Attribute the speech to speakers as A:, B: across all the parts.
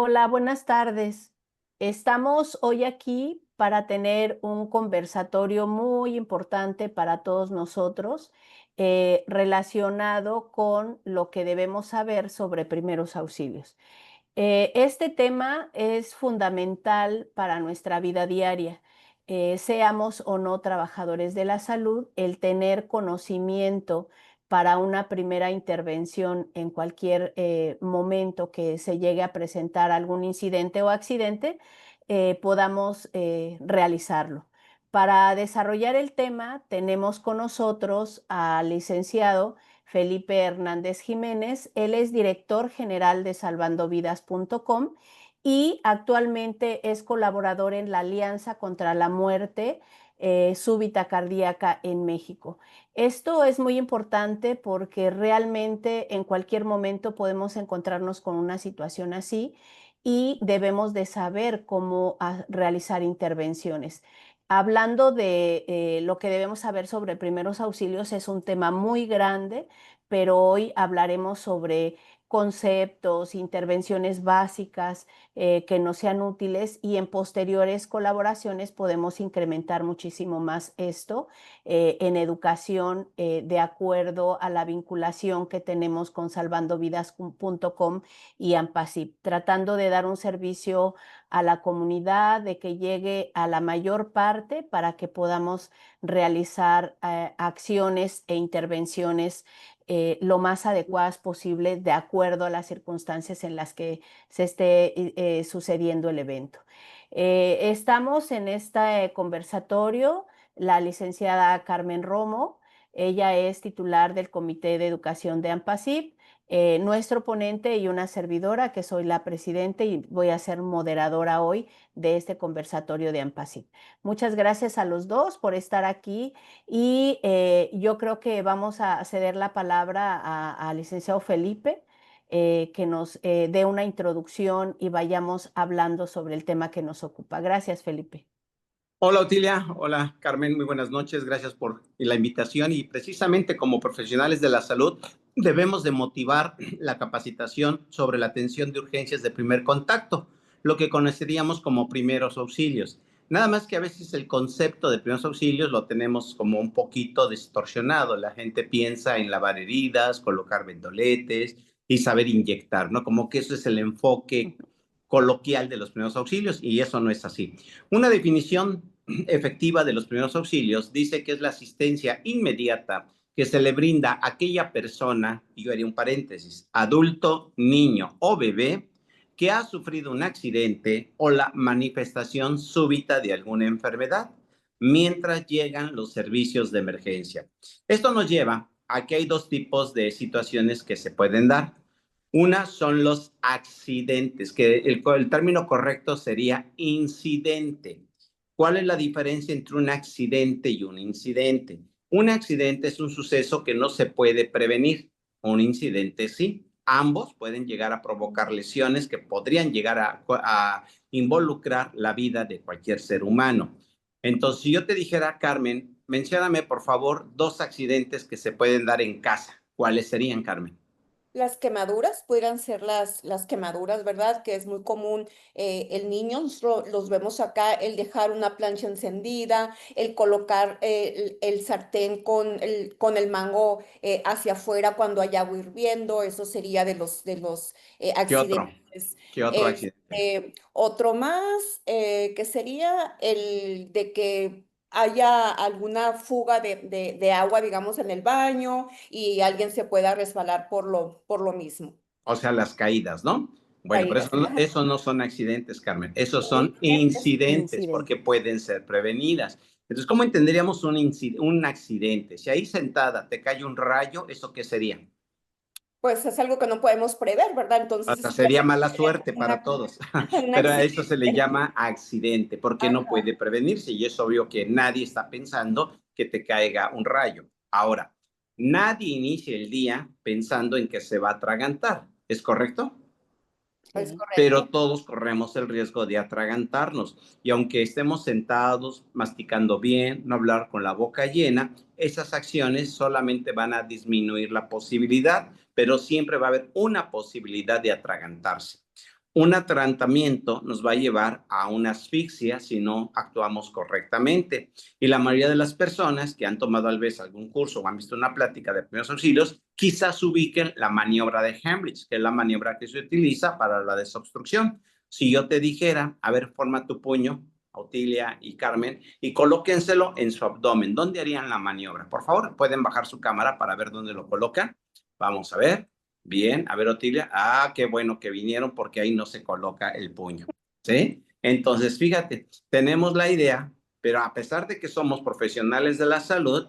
A: Hola, buenas tardes. Estamos hoy aquí para tener un conversatorio muy importante para todos nosotros, relacionado con lo que debemos saber sobre primeros auxilios. Este tema es fundamental para nuestra vida diaria. Seamos o no trabajadores de la salud, el tener conocimiento para una primera intervención en cualquier momento que se llegue a presentar algún incidente o accidente, podamos realizarlo. Para desarrollar el tema, tenemos con nosotros al licenciado Felipe Hernández Jiménez. Él es director general de salvandovidas.com y actualmente es colaborador en la Alianza contra la Muerte Súbita Cardíaca en México. Esto es muy importante porque realmente en cualquier momento podemos encontrarnos con una situación así y debemos de saber cómo realizar intervenciones. Hablando de lo que debemos saber sobre primeros auxilios, es un tema muy grande, pero hoy hablaremos sobre conceptos, intervenciones básicas que nos sean útiles, y en posteriores colaboraciones podemos incrementar muchísimo más esto en educación, de acuerdo a la vinculación que tenemos con salvandovidas.com y AMPACIP, tratando de dar un servicio a la comunidad, de que llegue a la mayor parte para que podamos realizar acciones e intervenciones lo más adecuadas posible de acuerdo a las circunstancias en las que se esté sucediendo el evento. Estamos en este conversatorio la licenciada Carmen Romo. Ella es titular del Comité de Educación de AMPACIP, nuestro ponente y una servidora, que soy la presidente y voy a ser moderadora hoy de este conversatorio de AMPACIP. Muchas gracias a los dos por estar aquí y yo creo que vamos a ceder la palabra al licenciado Felipe, que nos dé una introducción y vayamos hablando sobre el tema que nos ocupa. Gracias, Felipe.
B: Hola Otilia, hola Carmen, muy buenas noches, gracias por la invitación y precisamente como profesionales de la salud debemos de motivar la capacitación sobre la atención de urgencias de primer contacto, lo que conoceríamos como primeros auxilios. Nada más que a veces el concepto de primeros auxilios lo tenemos como un poquito distorsionado, la gente piensa en lavar heridas, colocar vendoletes y saber inyectar, ¿no? Como que eso es el enfoque coloquial de los primeros auxilios y eso no es así. Una definición efectiva de los primeros auxilios dice que es la asistencia inmediata que se le brinda a aquella persona, y yo haría un paréntesis, adulto, niño o bebé, que ha sufrido un accidente o la manifestación súbita de alguna enfermedad mientras llegan los servicios de emergencia. Esto nos lleva a que hay dos tipos de situaciones que se pueden dar. Una son los accidentes, que el término correcto sería incidente. ¿Cuál es la diferencia entre un accidente y un incidente? Un accidente es un suceso que no se puede prevenir. Un incidente sí. Ambos pueden llegar a provocar lesiones que podrían llegar a involucrar la vida de cualquier ser humano. Entonces, si yo te dijera, Carmen, mencióname por favor dos accidentes que se pueden dar en casa. ¿Cuáles serían, Carmen?
C: Las quemaduras pudieran ser las quemaduras, ¿verdad? Que es muy común. El niño, los vemos acá, el dejar una plancha encendida, el colocar el sartén con el mango hacia afuera cuando hay agua hirviendo, eso sería de los
B: ¿Qué otro?
C: accidentes.
B: ¿Qué otro accidente?
C: Otro más que sería el de que haya alguna fuga de agua, digamos, en el baño y alguien se pueda resbalar por lo mismo.
B: O sea, las caídas, ¿no? Bueno, pero
C: Caídas.
B: eso no son accidentes, Carmen. Esos son
C: Incidentes.
B: incidentes
A: Incidente.
B: porque pueden ser prevenidas. Entonces, ¿cómo entenderíamos un accidente? Si ahí sentada te cae un rayo, ¿eso qué sería?
C: Pues es algo que no podemos prever, ¿verdad? Entonces,
B: Hasta
C: eso
B: sería
C: sería
B: mala suerte para
C: una-
B: todos,
C: un
B: pero a eso se le
C: accidente.
B: llama accidente porque no
C: Ajá.
B: puede prevenirse y es obvio que nadie está pensando que te caiga un rayo. Ahora, nadie inicia el día pensando en que se va a atragantar, ¿es correcto?
C: Es
A: Sí.
B: Pero
C: correcto.
B: todos corremos el riesgo de atragantarnos. Y aunque estemos sentados, masticando bien, no hablar con la boca llena, esas acciones solamente van a disminuir la posibilidad, pero siempre va a haber una posibilidad de atragantarse. Un atragantamiento nos va a llevar a una asfixia si no actuamos correctamente. Y la mayoría de las personas que han tomado tal vez algún curso o han visto una plática de primeros auxilios, quizás ubiquen la maniobra de Heimlich, que es la maniobra que se utiliza para la desobstrucción. Si yo te dijera, a ver, forma tu puño, Otilia y Carmen, y colóquenselo en su abdomen. ¿Dónde harían la maniobra? Por favor, pueden bajar su cámara para ver dónde lo colocan. Vamos a ver. Bien, a ver, Otilia. Ah, qué bueno que vinieron porque ahí no se coloca el puño, ¿sí? Entonces, fíjate, tenemos la idea, pero a pesar de que somos profesionales de la salud,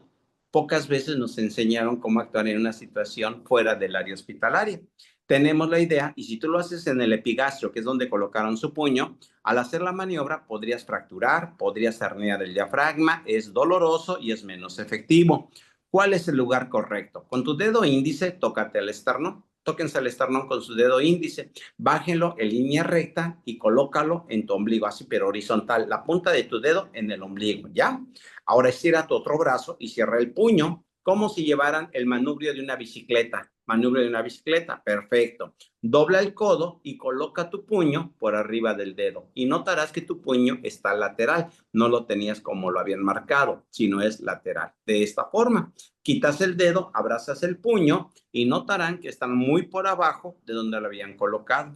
B: pocas veces nos enseñaron cómo actuar en una situación fuera del área hospitalaria. Tenemos la idea, y si tú lo haces en el epigastrio, que es donde colocaron su puño, al hacer la maniobra podrías fracturar, podrías herniar el diafragma, es doloroso y es menos efectivo. ¿Cuál es el lugar correcto? Con tu dedo índice, tócate el esternón. Tóquense el esternón con su dedo índice, bájenlo en línea recta y colócalo en tu ombligo, así pero horizontal, la punta de tu dedo en el ombligo, ¿ya? Ahora estira tu otro brazo y cierra el puño, como si llevaran el manubrio de una bicicleta. Manubrio de una bicicleta, perfecto. Dobla el codo y coloca tu puño por arriba del dedo. Y notarás que tu puño está lateral. No lo tenías como lo habían marcado, sino es lateral. De esta forma, quitas el dedo, abrazas el puño y notarán que están muy por abajo de donde lo habían colocado.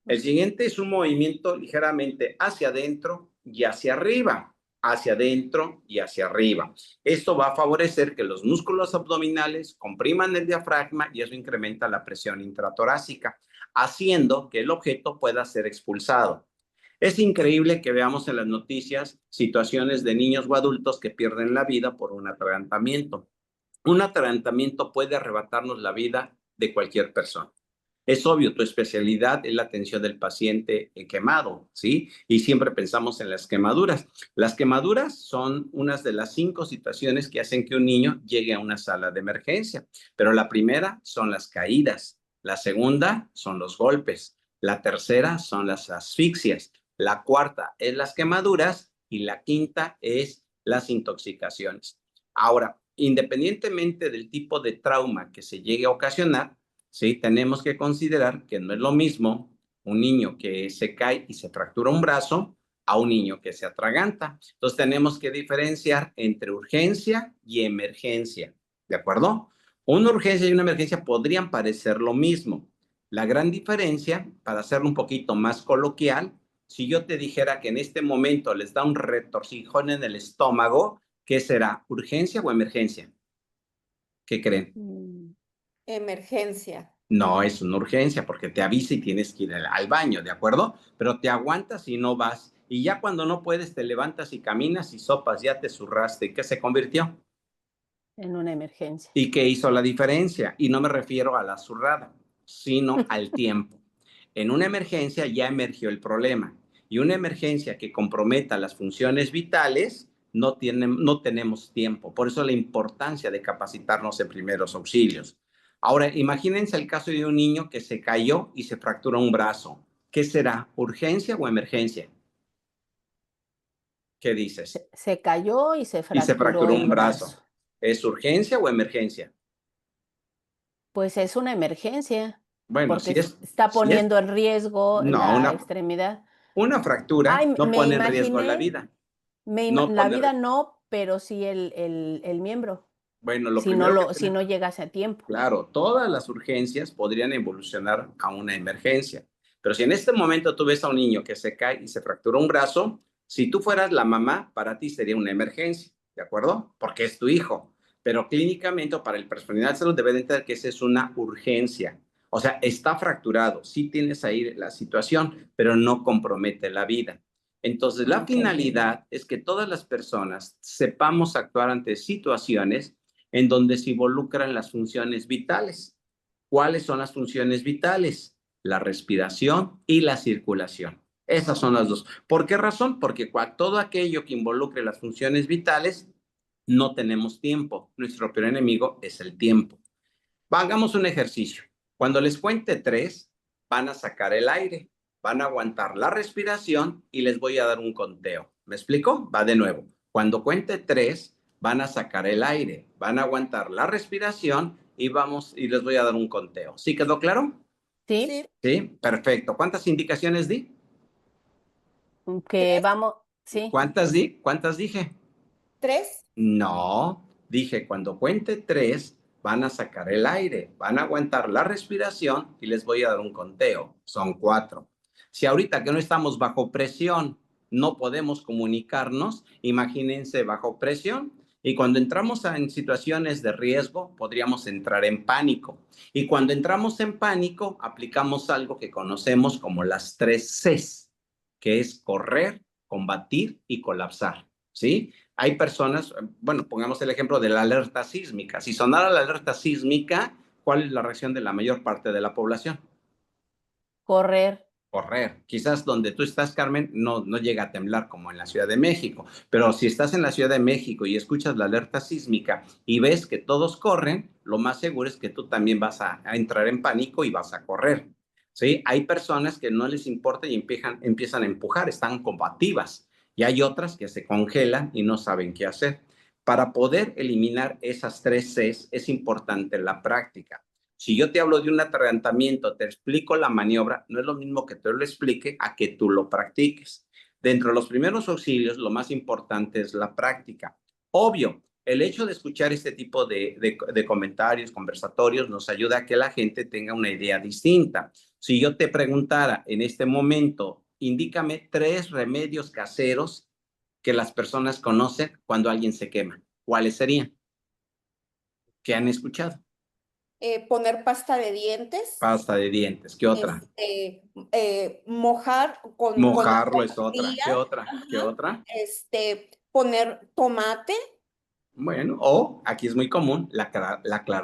B: El siguiente es un movimiento ligeramente hacia adentro y hacia arriba, hacia adentro y hacia arriba. Esto va a favorecer que los músculos abdominales compriman el diafragma y eso incrementa la presión intratorácica, haciendo que el objeto pueda ser expulsado. Es increíble que veamos en las noticias situaciones de niños o adultos que pierden la vida por un atragantamiento. Un atragantamiento puede arrebatarnos la vida de cualquier persona. Es obvio, tu especialidad es la atención del paciente quemado, ¿sí? Y siempre pensamos en las quemaduras. Las quemaduras son unas de las 5 situaciones que hacen que un niño llegue a una sala de emergencia. Pero la primera son las caídas, la segunda son los golpes, la tercera son las asfixias, la cuarta es las quemaduras y la quinta es las intoxicaciones. Ahora, independientemente del tipo de trauma que se llegue a ocasionar, sí, tenemos que considerar que no es lo mismo un niño que se cae y se fractura un brazo a un niño que se atraganta. Entonces tenemos que diferenciar entre urgencia y emergencia, ¿de acuerdo? Una urgencia y una emergencia podrían parecer lo mismo. La gran diferencia, para hacerlo un poquito más coloquial, si yo te dijera que en este momento les da un retorcijón en el estómago, ¿qué será? ¿Urgencia o emergencia? ¿Qué creen?
C: Emergencia.
B: No es una urgencia porque te avisa y tienes que ir al baño, ¿de acuerdo? Pero te aguantas y no vas. Y ya cuando no puedes, te levantas y caminas y sopas, ya te zurraste. ¿Y qué se convirtió?
A: En una emergencia.
B: ¿Y qué hizo la diferencia? Y no me refiero a la zurrada, sino al tiempo. En una emergencia ya emergió el problema. Y una emergencia que comprometa las funciones vitales, no tenemos tiempo. Por eso la importancia de capacitarnos en primeros auxilios. Ahora, imagínense el caso de un niño que se cayó y se fracturó un brazo. ¿Qué será? ¿Urgencia o emergencia? ¿Qué dices?
A: Se cayó y se
B: Y se
A: fracturó
B: fracturó
A: el
B: un brazo.
A: brazo.
B: ¿Es urgencia o emergencia?
A: Pues es una emergencia,
B: Bueno,
A: porque está
B: si es,
A: poniendo en riesgo
B: no,
A: la extremidad.
B: una fractura
A: Ay,
B: no
A: me
B: pone en riesgo la
A: imaginé,
B: vida. No
A: la
B: pone,
A: vida no, pero sí el miembro,
B: bueno, lo primero que
A: si
B: tenemos,
A: no llegase a tiempo.
B: claro, todas las urgencias podrían evolucionar a una emergencia. Pero si en este momento tú ves a un niño que se cae y se fractura un brazo, si tú fueras la mamá, para ti sería una emergencia, ¿de acuerdo? Porque es tu hijo. Pero clínicamente o para el personal de salud debe de entender que esa es una urgencia. O sea, está fracturado, sí tienes ahí la situación, pero no compromete la vida. Entonces, la
A: Ok.
B: finalidad es que todas las personas sepamos actuar ante situaciones en donde se involucran las funciones vitales. ¿Cuáles son las funciones vitales? La respiración y la circulación. Esas son las dos. ¿Por qué razón? Porque todo aquello que involucre las funciones vitales, no tenemos tiempo. Nuestro peor enemigo es el tiempo. Hagamos un ejercicio. Cuando les cuente 3, van a sacar el aire, van a aguantar la respiración y les voy a dar un conteo. ¿Me explico? Va de nuevo. Cuando cuente 3, van a sacar el aire, van a aguantar la respiración y les voy a dar un conteo. ¿Sí quedó claro?
A: ¿Sí?
C: Sí,
B: ¿Sí? Perfecto. ¿Cuántas indicaciones di?
A: Que
C: tres,
A: vamos, sí,
B: ¿Cuántas di? ¿Cuántas dije?
C: tres.
B: No, dije, cuando cuente tres, van a sacar el aire, van a aguantar la respiración y les voy a dar un conteo. Son cuatro. Si ahorita que no estamos bajo presión, no podemos comunicarnos, imagínense bajo presión. Y cuando entramos en situaciones de riesgo, podríamos entrar en pánico. Y cuando entramos en pánico, aplicamos algo que conocemos como las tres Cs, que es correr, combatir y colapsar. ¿Sí? Hay personas, bueno, pongamos el ejemplo de la alerta sísmica. Si sonara la alerta sísmica, ¿cuál es la reacción de la mayor parte de la población?
A: correr.
B: Correr. Quizás donde tú estás, Carmen, no llega a temblar como en la Ciudad de México, pero si estás en la Ciudad de México y escuchas la alerta sísmica y ves que todos corren, lo más seguro es que tú también vas a entrar en pánico y vas a correr. ¿Sí? Hay personas que no les importa y empiezan a empujar, están combativas. Y hay otras que se congelan y no saben qué hacer. Para poder eliminar esas tres Cs es importante la práctica. Si yo te hablo de un atarantamiento, te explico la maniobra, no es lo mismo que te lo explique a que tú lo practiques. Dentro de los primeros auxilios, lo más importante es la práctica. Obvio, el hecho de escuchar este tipo de comentarios, conversatorios, nos ayuda a que la gente tenga una idea distinta. Si yo te preguntara en este momento, indícame tres remedios caseros que las personas conocen cuando alguien se quema, ¿cuáles serían? ¿Qué han escuchado?
C: Poner pasta de dientes,
B: Pasta de dientes. ¿Qué otra?
C: mojar con
B: Mojarlo
C: agua
B: es otra.
C: fría,
B: ¿Qué otra? ¿Qué
C: ajá,
B: otra?
C: poner tomate,
B: Bueno, o aquí es muy común la clara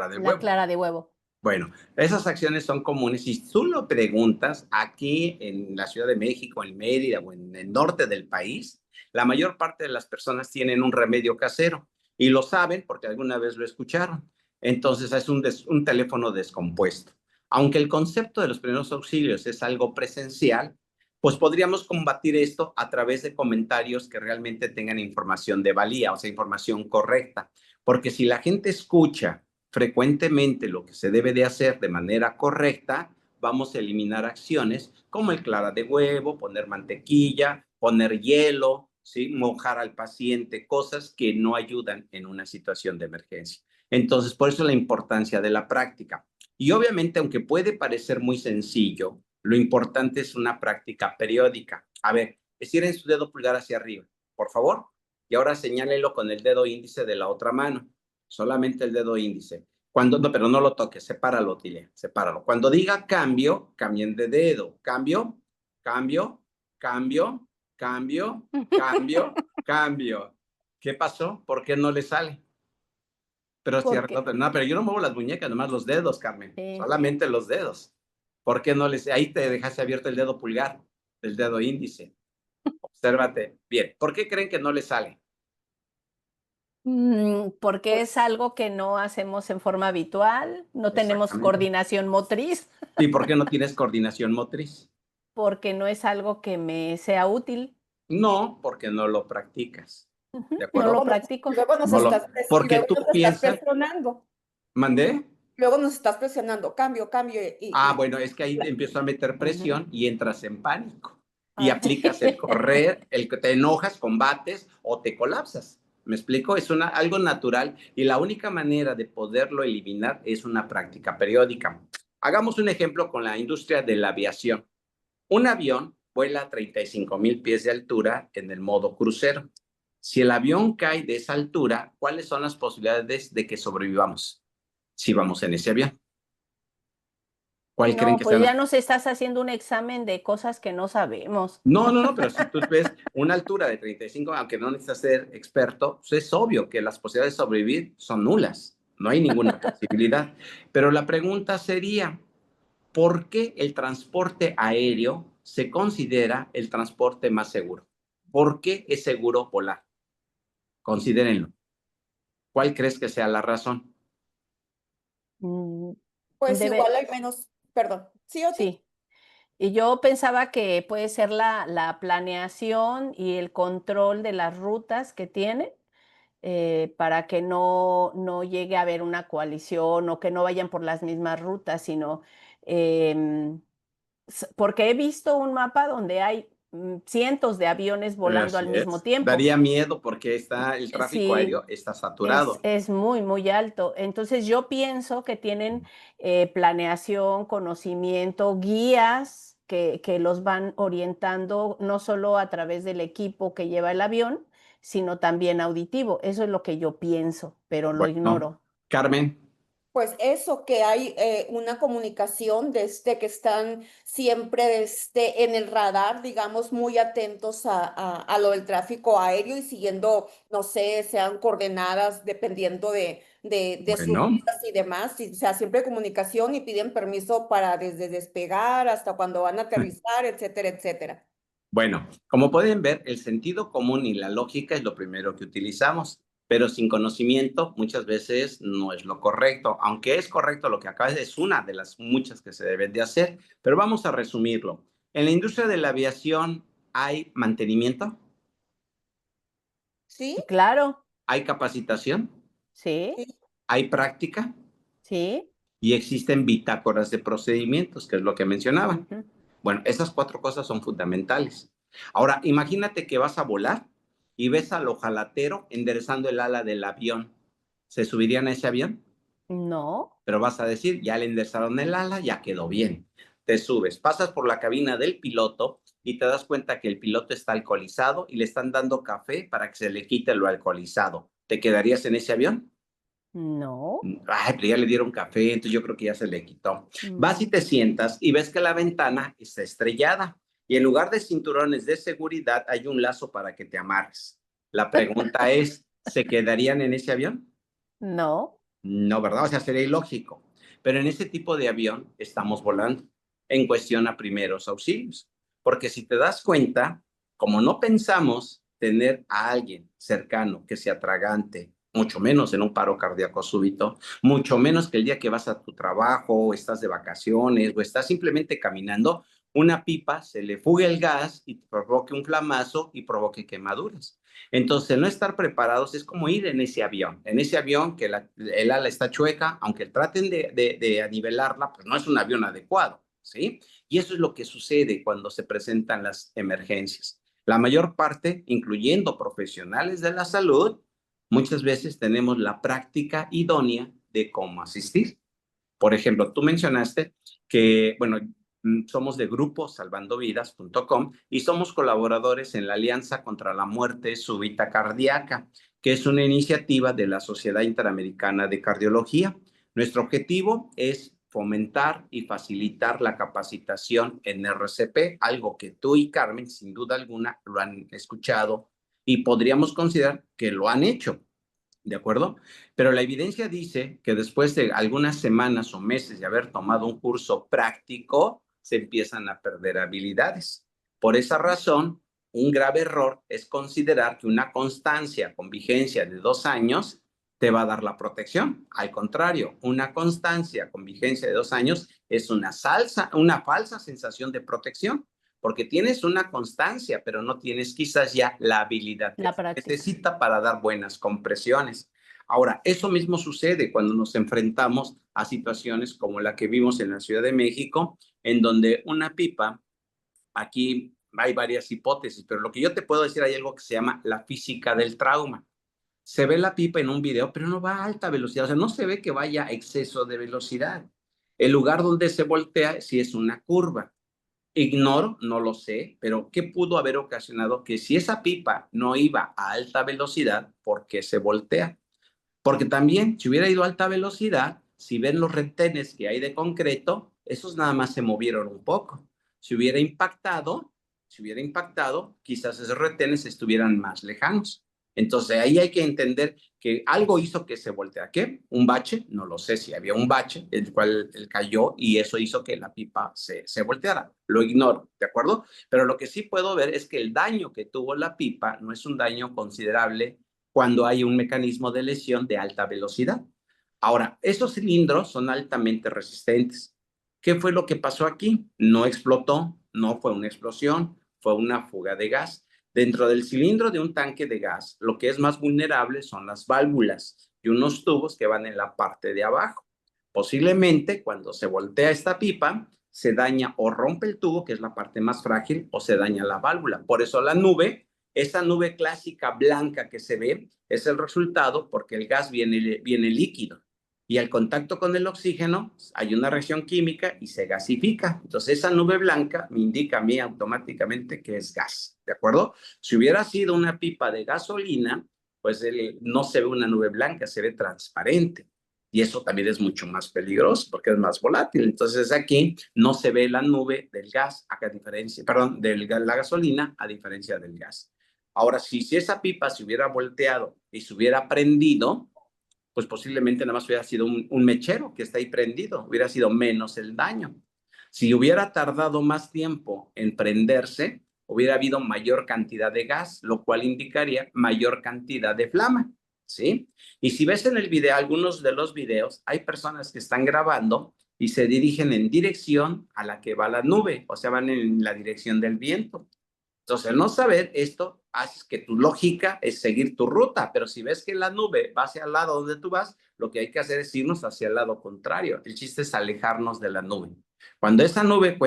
B: del
A: La
B: huevo.
A: clara de huevo.
B: Bueno, esas acciones son comunes. Si tú lo preguntas aquí en la Ciudad de México, en Mérida o en el norte del país, la mayor parte de las personas tienen un remedio casero y lo saben porque alguna vez lo escucharon. Entonces es un teléfono descompuesto. Aunque el concepto de los primeros auxilios es algo presencial, pues podríamos combatir esto a través de comentarios que realmente tengan información de valía, o sea, información correcta. Porque si la gente escucha frecuentemente lo que se debe de hacer de manera correcta, vamos a eliminar acciones como el clara de huevo, poner mantequilla, poner hielo, ¿sí? Mojar al paciente, cosas que no ayudan en una situación de emergencia. Entonces, por eso la importancia de la práctica. Y obviamente, aunque puede parecer muy sencillo, lo importante es una práctica periódica. A ver, estiren su dedo pulgar hacia arriba, por favor, y ahora señálelo con el dedo índice de la otra mano, solamente el dedo índice. Cuando, no, pero no lo toques, sepáralo, Tilia, sepáralo. Cuando diga cambio, cambien de dedo. Cambio, cambio, cambio, cambio, cambio, cambio. ¿Qué pasó? ¿Por qué no le sale? Pero si
A: Porque,
B: no, pero yo no muevo las muñecas, nomás los dedos, Carmen.
A: sí.
B: Solamente los dedos. ¿Por qué no les? Ahí te dejaste abierto el dedo pulgar, el dedo índice. Obsérvate. Bien. ¿Por qué creen que no le sale?
A: Porque es algo que no hacemos en forma habitual, no tenemos
B: Exactamente.
A: coordinación motriz,
B: ¿Y por qué no tienes coordinación motriz?
A: porque no es algo que me sea útil.
B: No, porque no lo practicas. ¿De
A: No lo
B: acuerdo?
A: practico.
B: No lo, porque
C: luego
B: tú
C: nos estás
B: piensas,
C: presionando,
B: mandé.
C: luego nos estás presionando, cambio, cambio,
B: Ah, bueno, es que ahí te empiezo a meter
A: Ujú.
B: presión y entras en pánico. Y
A: Ah,
B: aplicas el correr, el que te enojas, combates o te colapsas. ¿Me explico? Es algo natural y la única manera de poderlo eliminar es una práctica periódica. Hagamos un ejemplo con la industria de la aviación. Un avión vuela a 35,000 pies de altura en el modo crucero. Si el avión cae de esa altura, ¿cuáles son las posibilidades de que sobrevivamos si vamos en ese avión? ¿Cuál creen
A: no,
B: que
A: pues
B: sean las?
A: ya nos estás haciendo un examen de cosas que no sabemos.
B: No, pero si tú ves una altura de 35, aunque no necesitas ser experto, pues es obvio que las posibilidades de sobrevivir son nulas. No hay ninguna posibilidad. Pero la pregunta sería, ¿por qué el transporte aéreo se considera el transporte más seguro? ¿Por qué es seguro volar? Considérenlo. ¿Cuál crees que sea la razón?
A: Mm,
C: pues igual
A: debe,
C: hay menos, perdón, ¿sí o sí?
A: sí. Y yo pensaba que puede ser la planeación y el control de las rutas que tiene, para que no llegue a haber una coalición o que no vayan por las mismas rutas, sino porque he visto un mapa donde hay cientos de aviones volando
B: Así
A: al mismo
B: es.
A: tiempo.
B: Daría miedo porque el tráfico
A: Sí,
B: aéreo está saturado.
A: es muy, muy alto. Entonces yo pienso que tienen planeación, conocimiento, guías que los van orientando no solo a través del equipo que lleva el avión, sino también auditivo. Eso es lo que yo pienso, pero lo
B: Bueno,
A: ignoro.
B: Carmen,
C: Pues eso, que hay una comunicación desde que están siempre en el radar, digamos, muy atentos a lo del tráfico aéreo y siguiendo, no sé, sean coordenadas dependiendo de sus
B: bueno.
C: rutas y demás. O sea, siempre comunicación y piden permiso para desde despegar hasta cuando van a aterrizar, etcétera, etcétera.
B: Bueno, como pueden ver, el sentido común y la lógica es lo primero que utilizamos, pero sin conocimiento muchas veces no es lo correcto, aunque es correcto lo que acabas de es una de las muchas que se deben de hacer, pero vamos a resumirlo. En la industria de la aviación hay mantenimiento,
C: ¿Sí?
A: Claro,
B: hay capacitación,
A: sí,
C: Sí.
B: hay práctica
A: sí.
B: y existen bitácoras de procedimientos, que es lo que mencionaba.
A: Ujú.
B: Bueno, esas cuatro cosas son fundamentales. Ahora, imagínate que vas a volar y ves al ojalatero enderezando el ala del avión. ¿Se subirían a ese avión?
A: No,
B: Pero vas a decir, ya le enderezaron el ala, ya quedó bien. Te subes, pasas por la cabina del piloto y te das cuenta que el piloto está alcoholizado y le están dando café para que se le quite lo alcoholizado. ¿Te quedarías en ese avión?
A: no.
B: Ay, pero ya le dieron café, entonces yo creo que ya se le quitó. Vas y
A: Mm.
B: te sientas y ves que la ventana está estrellada y en lugar de cinturones de seguridad hay un lazo para que te amarres. La pregunta es, ¿se quedarían en ese avión?
A: No.
B: No, ¿verdad? O sea, sería ilógico. Pero en ese tipo de avión estamos volando en cuestión a primeros auxilios. Porque si te das cuenta, como no pensamos tener a alguien cercano que sea tragante, mucho menos en un paro cardíaco súbito, mucho menos que el día que vas a tu trabajo, o estás de vacaciones, o estás simplemente caminando, una pipa se le fugue el gas y provoque un flamazo y provoque quemaduras. Entonces, no estar preparados es como ir en ese avión que el ala está chueca, aunque traten de anivelarla, pues no es un avión adecuado, ¿sí? Y eso es lo que sucede cuando se presentan las emergencias. La mayor parte, incluyendo profesionales de la salud, muchas veces tenemos la práctica idónea de cómo asistir. Por ejemplo, tú mencionaste que, bueno, somos de grupo salvandovidas.com y somos colaboradores en la Alianza contra la Muerte Súbita Cardíaca, que es una iniciativa de la Sociedad Interamericana de Cardiología. Nuestro objetivo es fomentar y facilitar la capacitación en RCP, algo que tú y Carmen, sin duda alguna, lo han escuchado y podríamos considerar que lo han hecho. ¿De acuerdo? Pero la evidencia dice que después de algunas semanas o meses de haber tomado un curso práctico, se empiezan a perder habilidades. Por esa razón, un grave error es considerar que una constancia con vigencia de 2 años te va a dar la protección. Al contrario, una constancia con vigencia de 2 años es una falsa sensación de protección porque tienes una constancia, pero no tienes quizás ya la habilidad que
A: La
B: se
A: práctica.
B: necesita para dar buenas compresiones. Ahora, eso mismo sucede cuando nos enfrentamos a situaciones como la que vimos en la Ciudad de México, en donde una pipa, aquí hay varias hipótesis, pero lo que yo te puedo decir, hay algo que se llama la física del trauma. Se ve la pipa en un video, pero no va a alta velocidad, o sea, no se ve que vaya a exceso de velocidad. El lugar donde se voltea sí es una curva. Ignoro, no lo sé, pero ¿qué pudo haber ocasionado que si esa pipa no iba a alta velocidad, por qué se voltea? Porque también, si hubiera ido a alta velocidad, si ven los retenes que hay de concreto, esos nada más se movieron un poco. Si hubiera impactado, quizás esos retenes estuvieran más lejanos. Entonces ahí hay que entender que algo hizo que se voltea. ¿Qué? ¿Un bache? No lo sé si había un bache, el cual él cayó y eso hizo que la pipa se volteara. Lo ignoro, ¿de acuerdo? Pero lo que sí puedo ver es que el daño que tuvo la pipa no es un daño considerable cuando hay un mecanismo de lesión de alta velocidad. Ahora, esos cilindros son altamente resistentes. ¿Qué fue lo que pasó aquí? No explotó, no fue una explosión, fue una fuga de gas. Dentro del cilindro de un tanque de gas, lo que es más vulnerable son las válvulas y unos tubos que van en la parte de abajo. Posiblemente cuando se voltea esta pipa, se daña o rompe el tubo, que es la parte más frágil, o se daña la válvula. Por eso la nube, esa nube clásica blanca que se ve, es el resultado porque el gas viene líquido. Y al contacto con el oxígeno hay una reacción química y se gasifica. Entonces esa nube blanca me indica a mí automáticamente que es gas, ¿de acuerdo? Si hubiera sido una pipa de gasolina, pues no se ve una nube blanca, se ve transparente. Y eso también es mucho más peligroso porque es más volátil. Entonces aquí no se ve la nube del gas, a diferencia, perdón, de la gasolina a diferencia del gas. Ahora, si esa pipa se hubiera volteado y se hubiera prendido, pues posiblemente nada más hubiera sido un mechero que está ahí prendido, hubiera sido menos el daño. Si hubiera tardado más tiempo en prenderse, hubiera habido mayor cantidad de gas, lo cual indicaría mayor cantidad de flama, ¿sí? Y si ves en el video, algunos de los videos, hay personas que están grabando y se dirigen en dirección a la que va la nube, o sea, van en la dirección del viento. Entonces, el no saber esto hace que tu lógica es seguir tu ruta, pero si ves que la nube va hacia el lado donde tú vas, lo que hay que hacer es irnos hacia el lado contrario. El chiste es alejarnos de la nube. Cuando esa nube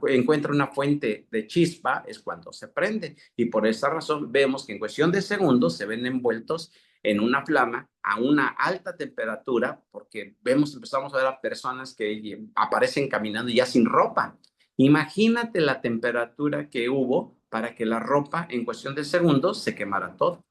B: encuentra una fuente de chispa, es cuando se prende. Y por esa razón vemos que en cuestión de segundos se ven envueltos en una flama a una alta temperatura, porque empezamos a ver a personas que aparecen caminando ya sin ropa. Imagínate la temperatura que hubo para que la ropa en cuestión de segundos se quemara todo.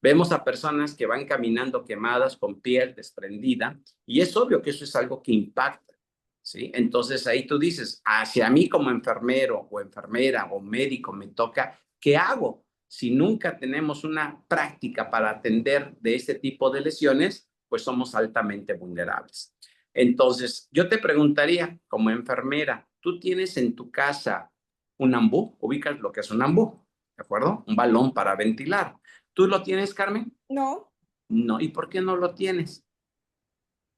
B: Vemos a personas que van caminando quemadas con piel desprendida y es obvio que eso es algo que impacta, ¿sí? Entonces ahí tú dices, hacia mí como enfermero o enfermera o médico me toca, ¿qué hago? Si nunca tenemos una práctica para atender de este tipo de lesiones, pues somos altamente vulnerables. Entonces, yo te preguntaría, como enfermera, ¿tú tienes en tu casa un ambú? ¿Ubicas lo que es un ambú? ¿De acuerdo? Un balón para ventilar. ¿Tú lo tienes, Carmen?
C: No,
B: No. ¿Y por qué no lo tienes?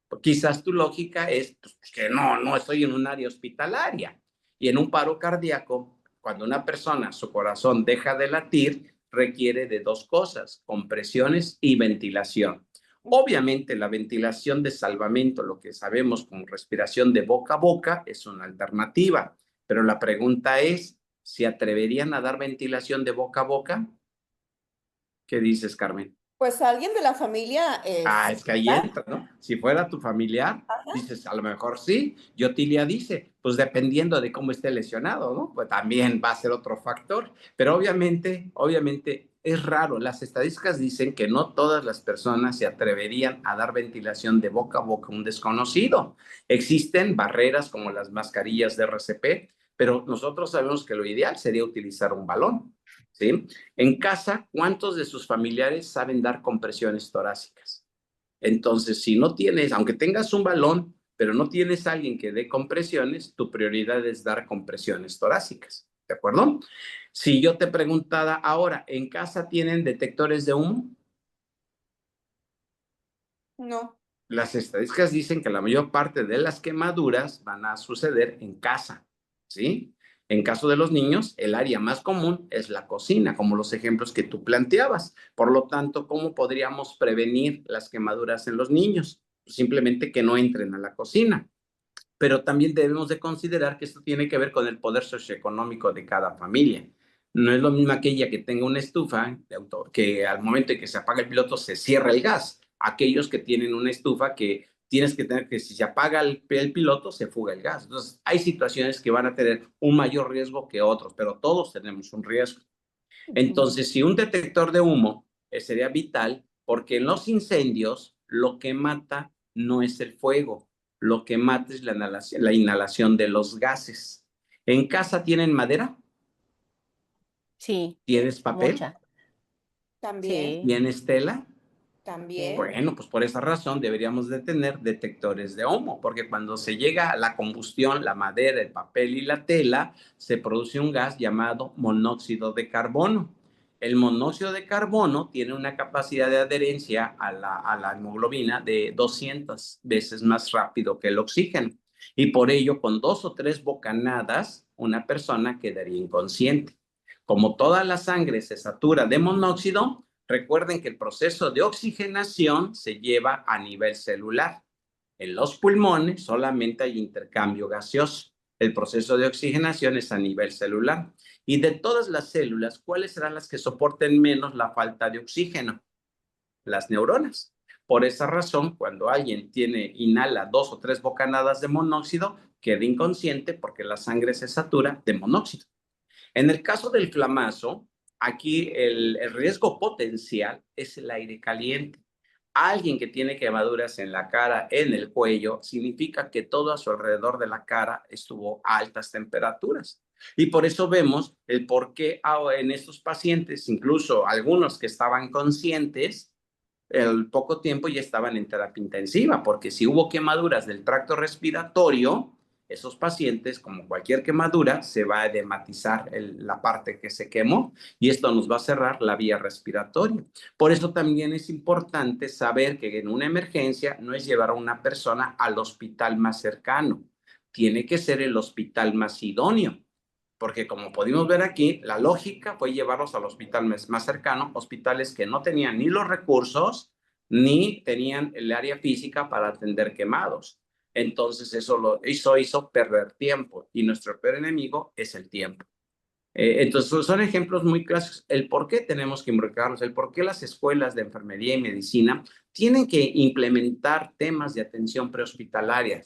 B: Pues quizás tu lógica es pues, que no estoy en un área hospitalaria. Y en un paro cardíaco, cuando una persona, su corazón deja de latir, requiere de dos cosas, compresiones y ventilación. Obviamente la ventilación de salvamento, lo que sabemos como respiración de boca a boca, es una alternativa. Pero la pregunta es, ¿se atreverían a dar ventilación de boca a boca? ¿Qué dices, Carmen?
C: pues alguien de la familia
B: Es que ahí entra, ¿no? Si fuera tu familiar, dices, a lo mejor sí. Y Otilia dice, pues dependiendo de cómo esté lesionado, ¿no? Pues también va a ser otro factor. Pero obviamente es raro. Las estadísticas dicen que no todas las personas se atreverían a dar ventilación de boca a boca a un desconocido. Existen barreras como las mascarillas de RCP, pero nosotros sabemos que lo ideal sería utilizar un balón, ¿sí? En casa, ¿cuántos de sus familiares saben dar compresiones torácicas? Entonces, si no tienes, aunque tengas un balón, pero no tienes a alguien que dé compresiones, tu prioridad es dar compresiones torácicas, ¿de acuerdo? Si yo te preguntara ahora, ¿en casa tienen detectores de humo?
C: no.
B: Las estadísticas dicen que la mayor parte de las quemaduras van a suceder en casa, ¿sí? En caso de los niños, el área más común es la cocina, como los ejemplos que tú planteabas. Por lo tanto, ¿cómo podríamos prevenir las quemaduras en los niños? Simplemente que no entren a la cocina. Pero también debemos de considerar que esto tiene que ver con el poder socioeconómico de cada familia. No es lo mismo aquella que tenga una estufa, que al momento de que se apaga el piloto se cierra el gas. Aquellos que tienen una estufa que tienes que tener que si se apaga el piloto se fuga el gas. Entonces hay situaciones que van a tener un mayor riesgo que otros, pero todos tenemos un riesgo. Entonces, si un detector de humo sería vital, porque en los incendios lo que mata no es el fuego, lo que mata es la inhalación de los gases. ¿En casa tienen madera?
A: Sí,
B: ¿Tienes papel?
A: mucha.
C: También,
A: Sí,
B: ¿Tienes tela?
A: sí.
C: también.
B: Bueno, pues por esa razón deberíamos de tener detectores de humo, porque cuando se llega a la combustión, la madera, el papel y la tela, se produce un gas llamado monóxido de carbono. El monóxido de carbono tiene una capacidad de adherencia a la hemoglobina de 200 veces más rápido que el oxígeno. Y por ello, con 2 o 3 bocanadas, una persona quedaría inconsciente. Como toda la sangre se satura de monóxido, recuerden que el proceso de oxigenación se lleva a nivel celular. En los pulmones solamente hay intercambio gaseoso. El proceso de oxigenación es a nivel celular. Y de todas las células, ¿cuáles serán las que soporten menos la falta de oxígeno? Las neuronas. Por esa razón, cuando alguien inhala 2 o 3 bocanadas de monóxido, queda inconsciente porque la sangre se satura de monóxido. En el caso del flamazo, aquí el riesgo potencial es el aire caliente. Alguien que tiene quemaduras en la cara, en el cuello, significa que todo a su alrededor de la cara estuvo a altas temperaturas. Y por eso vemos el por qué en estos pacientes, incluso algunos que estaban conscientes, el poco tiempo ya estaban en terapia intensiva, porque si hubo quemaduras del tracto respiratorio, esos pacientes, como cualquier quemadura, se va a edematizar la parte que se quemó y esto nos va a cerrar la vía respiratoria. Por eso también es importante saber que en una emergencia no es llevar a una persona al hospital más cercano, tiene que ser el hospital más idóneo. Porque como pudimos ver aquí, la lógica fue llevarlos al hospital más cercano, hospitales que no tenían ni los recursos ni tenían el área física para atender quemados. Entonces eso hizo perder tiempo y nuestro peor enemigo es el tiempo. Entonces son ejemplos muy clásicos. El por qué tenemos que involucrarnos, el por qué las escuelas de enfermería y medicina tienen que implementar temas de atención prehospitalaria.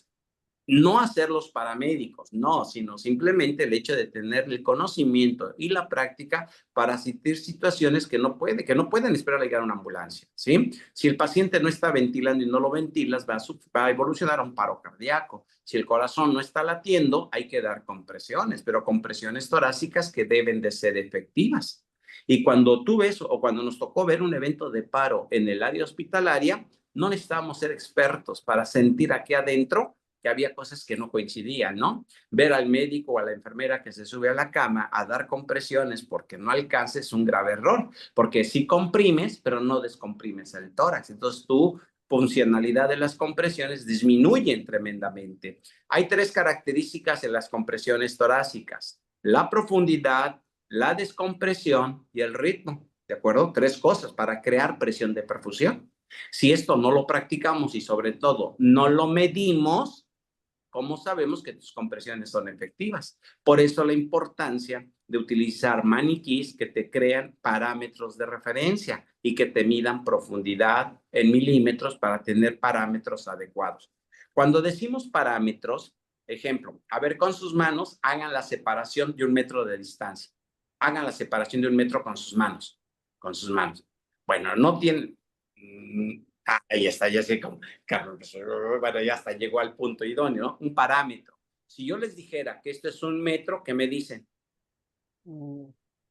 B: No hacer los paramédicos, no, sino simplemente el hecho de tener el conocimiento y la práctica para asistir situaciones que no pueden esperar a llegar a una ambulancia, ¿sí? Si el paciente no está ventilando y no lo ventilas, va a evolucionar a un paro cardíaco. Si el corazón no está latiendo, hay que dar compresiones, pero compresiones torácicas que deben de ser efectivas. Y cuando tú ves o cuando nos tocó ver un evento de paro en el área hospitalaria, no necesitábamos ser expertos para sentir aquí adentro que había cosas que no coincidían, ¿no? Ver al médico o a la enfermera que se sube a la cama a dar compresiones porque no alcanza es un grave error, porque sí comprimes, pero no descomprimes el tórax. Entonces tu funcionalidad de las compresiones disminuyen tremendamente. Hay 3 características en las compresiones torácicas: la profundidad, la descompresión y el ritmo, ¿de acuerdo? 3 cosas para crear presión de perfusión. Si esto no lo practicamos y sobre todo no lo medimos, ¿cómo sabemos que tus compresiones son efectivas? Por eso la importancia de utilizar maniquís que te crean parámetros de referencia y que te midan profundidad en milímetros para tener parámetros adecuados. Cuando decimos parámetros, ejemplo, a ver, con sus manos hagan la separación de 1 metro de distancia. Hagan la separación de 1 metro con sus manos. Con sus manos. Bueno, no tienen... Ahí está, ya sé cómo. Bueno, ya hasta llegó al punto idóneo, ¿no? Un parámetro. Si yo les dijera que esto es 1 metro, ¿qué me dicen?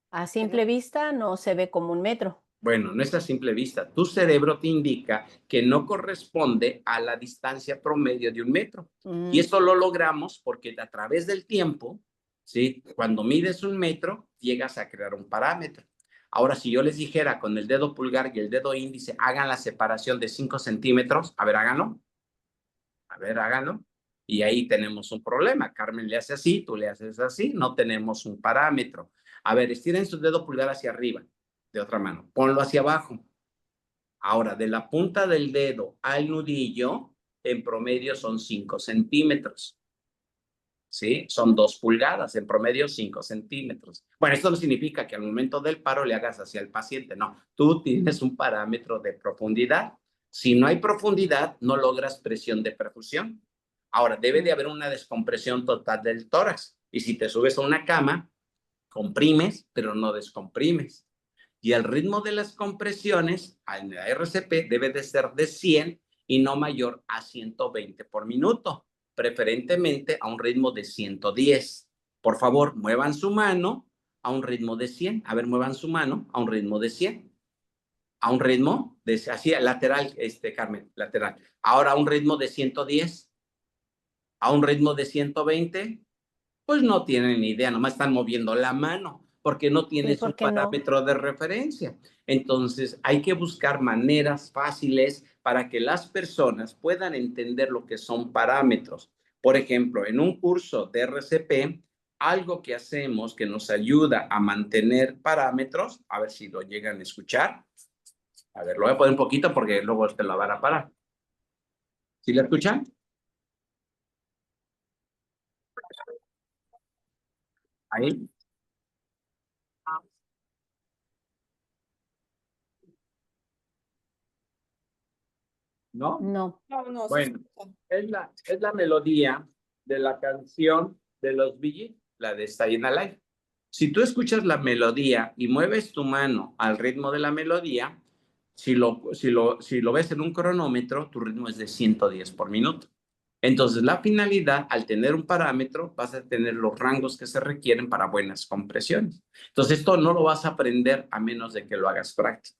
A: A simple vista no se ve como 1 metro.
B: Bueno, no es a simple vista. Tu cerebro te indica que no corresponde a la distancia promedio de 1 metro. Y eso lo logramos porque a través del tiempo, ¿sí? Cuando mides 1 metro, llegas a crear un parámetro. Ahora, si yo les dijera con el dedo pulgar y el dedo índice, hagan la separación de 5 centímetros, a ver, háganlo. A ver, háganlo. Y ahí tenemos un problema. Carmen le hace así, tú le haces así, no tenemos un parámetro. A ver, estiren su dedo pulgar hacia arriba, de otra mano. Ponlo hacia abajo. Ahora, de la punta del dedo al nudillo, en promedio son 5 centímetros. ¿Sí? Son 2 pulgadas, en promedio 5 centímetros. Bueno, esto no significa que al momento del paro le hagas hacia el paciente, no. Tú tienes un parámetro de profundidad. Si no hay profundidad, no logras presión de perfusión. Ahora, debe de haber una descompresión total del tórax. Y si te subes a una cama, comprimes, pero no descomprimes. Y el ritmo de las compresiones en la RCP debe de ser de 100 y no mayor a 120 por minuto, preferentemente a un ritmo de 110. Por favor, muevan su mano a un ritmo de 100. A ver, muevan su mano a un ritmo de 100. A un ritmo de, así, lateral, Carmen, lateral. Ahora a un ritmo de 110. A un ritmo de 120. Pues no tienen ni idea, nomás están moviendo la mano, porque no
A: Sí,
B: tienes un
A: ¿por qué no?
B: parámetro de referencia. Entonces, hay que buscar maneras fáciles para que las personas puedan entender lo que son parámetros. Por ejemplo, en un curso de RCP, algo que hacemos que nos ayuda a mantener parámetros, a ver si lo llegan a escuchar. A ver, lo voy a poner un poquito porque luego te lo van a parar. ¿Sí la escuchan? Ahí. ¿No?
A: No,
C: No, no, sí
B: Bueno,
C: escucha.
B: es la melodía de la canción de los Bee Gees, la de Stayin' Alive. Si tú escuchas la melodía y mueves tu mano al ritmo de la melodía, si lo ves en un cronómetro, tu ritmo es de 110 por minuto. Entonces, la finalidad, al tener un parámetro, vas a tener los rangos que se requieren para buenas compresiones. Entonces, esto no lo vas a aprender a menos de que lo hagas práctico.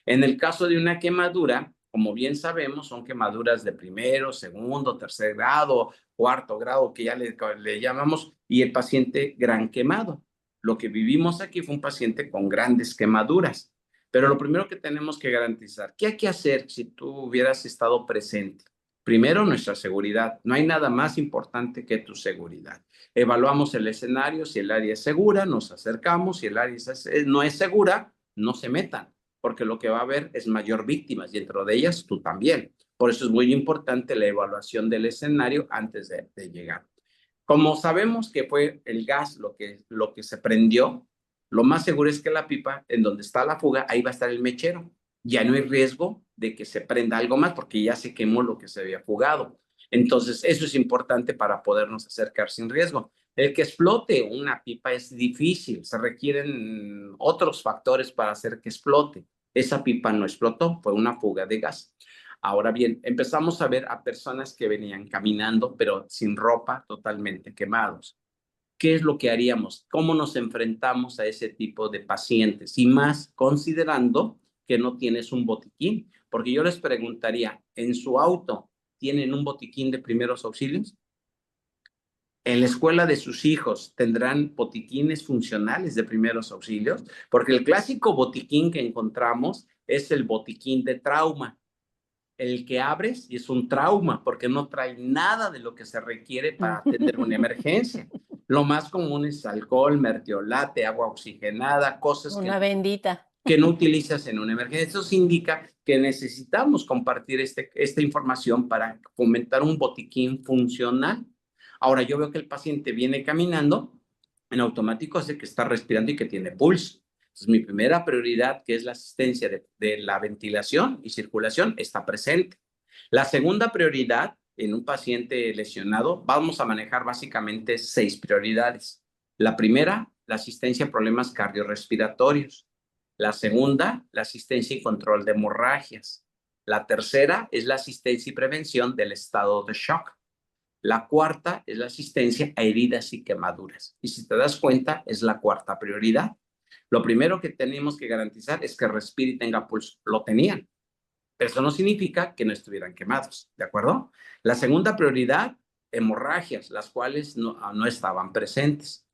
B: En el caso de una quemadura, como bien sabemos, son quemaduras de primero, segundo, tercer grado, cuarto grado, que ya le llamamos, y el paciente gran quemado. Lo que vivimos aquí fue un paciente con grandes quemaduras. Pero lo primero que tenemos que garantizar, ¿qué hay que hacer si tú hubieras estado presente? Primero, nuestra seguridad. No hay nada más importante que tu seguridad. Evaluamos el escenario, si el área es segura, nos acercamos, si el área no es segura, no se metan porque lo que va a haber es mayor víctimas y dentro de ellas tú también. Por eso es muy importante la evaluación del escenario antes de llegar. Como sabemos que fue el gas lo que se prendió, lo más seguro es que la pipa, en donde está la fuga, ahí va a estar el mechero. Ya no hay riesgo de que se prenda algo más porque ya se quemó lo que se había fugado. Entonces, eso es importante para podernos acercar sin riesgo. El que explote una pipa es difícil, se requieren otros factores para hacer que explote. Esa pipa no explotó, fue una fuga de gas. Ahora bien, empezamos a ver a personas que venían caminando, pero sin ropa, totalmente quemados. ¿Qué es lo que haríamos? ¿Cómo nos enfrentamos a ese tipo de pacientes? Y más considerando que no tienes un botiquín, porque yo les preguntaría, ¿en su auto tienen un botiquín de primeros auxilios? ¿En la escuela de sus hijos tendrán botiquines funcionales de primeros auxilios? Porque el clásico botiquín que encontramos es el botiquín de trauma. El que abres y es un trauma porque no trae nada de lo que se requiere para atender una emergencia. Lo más común es alcohol, mertiolate, agua oxigenada, cosas
A: una bendita.
B: que no utilizas en una emergencia. Eso significa que necesitamos compartir esta información para fomentar un botiquín funcional. Ahora, yo veo que el paciente viene caminando, en automático hace que está respirando y que tiene pulso. Entonces, mi primera prioridad, que es la asistencia de la ventilación y circulación, está presente. La segunda prioridad en un paciente lesionado, vamos a manejar básicamente 6 prioridades. La primera, la asistencia a problemas cardiorrespiratorios. La segunda, la asistencia y control de hemorragias. La tercera es la asistencia y prevención del estado de shock. La cuarta es la asistencia a heridas y quemaduras. Y si te das cuenta, es la cuarta prioridad. Lo primero que tenemos que garantizar es que respire y tenga pulso. Lo tenían, pero eso no significa que no estuvieran quemados, ¿de acuerdo? La segunda prioridad, hemorragias, las cuales no estaban presentes.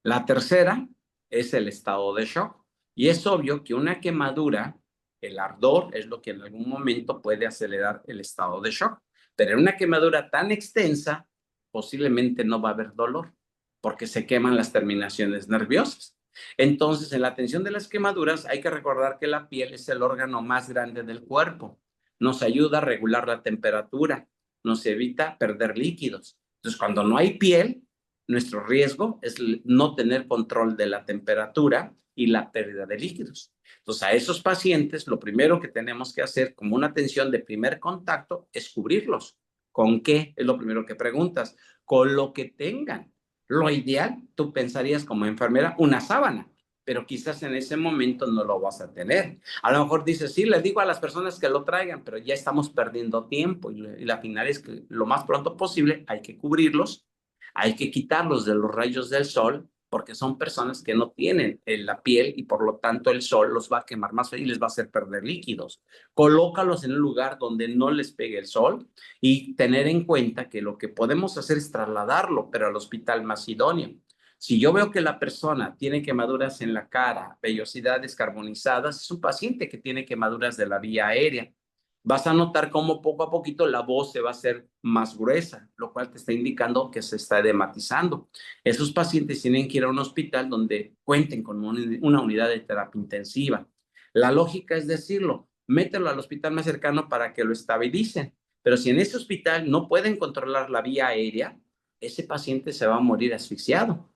B: La tercera es el estado de shock. Y es obvio que una quemadura, el ardor es lo que en algún momento puede acelerar el estado de shock. Pero en una quemadura tan extensa, posiblemente no va a haber dolor, porque se queman las terminaciones nerviosas. Entonces, en la atención de las quemaduras, hay que recordar que la piel es el órgano más grande del cuerpo. Nos ayuda a regular la temperatura, nos evita perder líquidos. Entonces, cuando no hay piel, nuestro riesgo es no tener control de la temperatura y la pérdida de líquidos. Entonces, a esos pacientes, lo primero que tenemos que hacer como una atención de primer contacto es cubrirlos. ¿Con qué? Es lo primero que preguntas. Con lo que tengan. Lo ideal, tú pensarías como enfermera, una sábana, pero quizás en ese momento no lo vas a tener. A lo mejor dices, sí, les digo a las personas que lo traigan, pero ya estamos perdiendo tiempo y la final es que lo más pronto posible hay que cubrirlos, hay que quitarlos de los rayos del sol porque son personas que no tienen la piel y por lo tanto el sol los va a quemar más y les va a hacer perder líquidos. Colócalos en un lugar donde no les pegue el sol y tener en cuenta que lo que podemos hacer es trasladarlo, pero al hospital más idóneo. Si yo veo que la persona tiene quemaduras en la cara, vellosidades carbonizadas, es un paciente que tiene quemaduras de la vía aérea. Vas a notar cómo poco a poquito la voz se va a hacer más gruesa, lo cual te está indicando que se está edematizando. Esos pacientes tienen que ir a un hospital donde cuenten con una unidad de terapia intensiva. La lógica es decirlo, mételo al hospital más cercano para que lo estabilicen. Pero si en ese hospital no pueden controlar la vía aérea, ese paciente se va a morir asfixiado.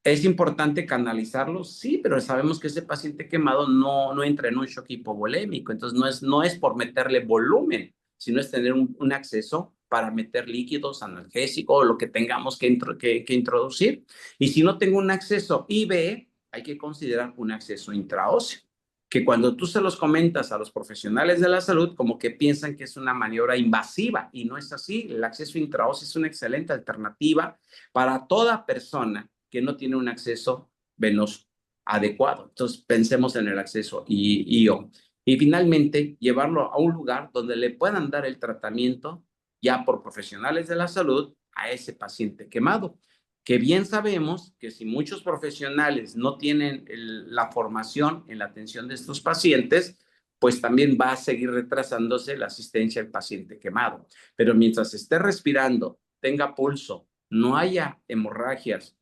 B: ¿Es importante canalizarlo? Sí, pero sabemos que ese paciente quemado no entra en un shock hipovolémico, entonces no es por meterle volumen, sino es tener un acceso para meter líquidos, analgésicos o lo que tengamos que introducir. Y si no tengo un acceso IV, hay que considerar un acceso intraóseo, que cuando tú se los comentas a los profesionales de la salud, como que piensan que es una maniobra invasiva, y no es así. El acceso intraóseo es una excelente alternativa para toda persona que no tiene un acceso venoso adecuado. Entonces, pensemos en el acceso IO. Y finalmente, llevarlo a un lugar donde le puedan dar el tratamiento ya por profesionales de la salud a ese paciente quemado. Que bien sabemos que si muchos profesionales no tienen la formación en la atención de estos pacientes, pues también va a seguir retrasándose la asistencia al paciente quemado. Pero mientras esté respirando, tenga pulso, no haya hemorragias,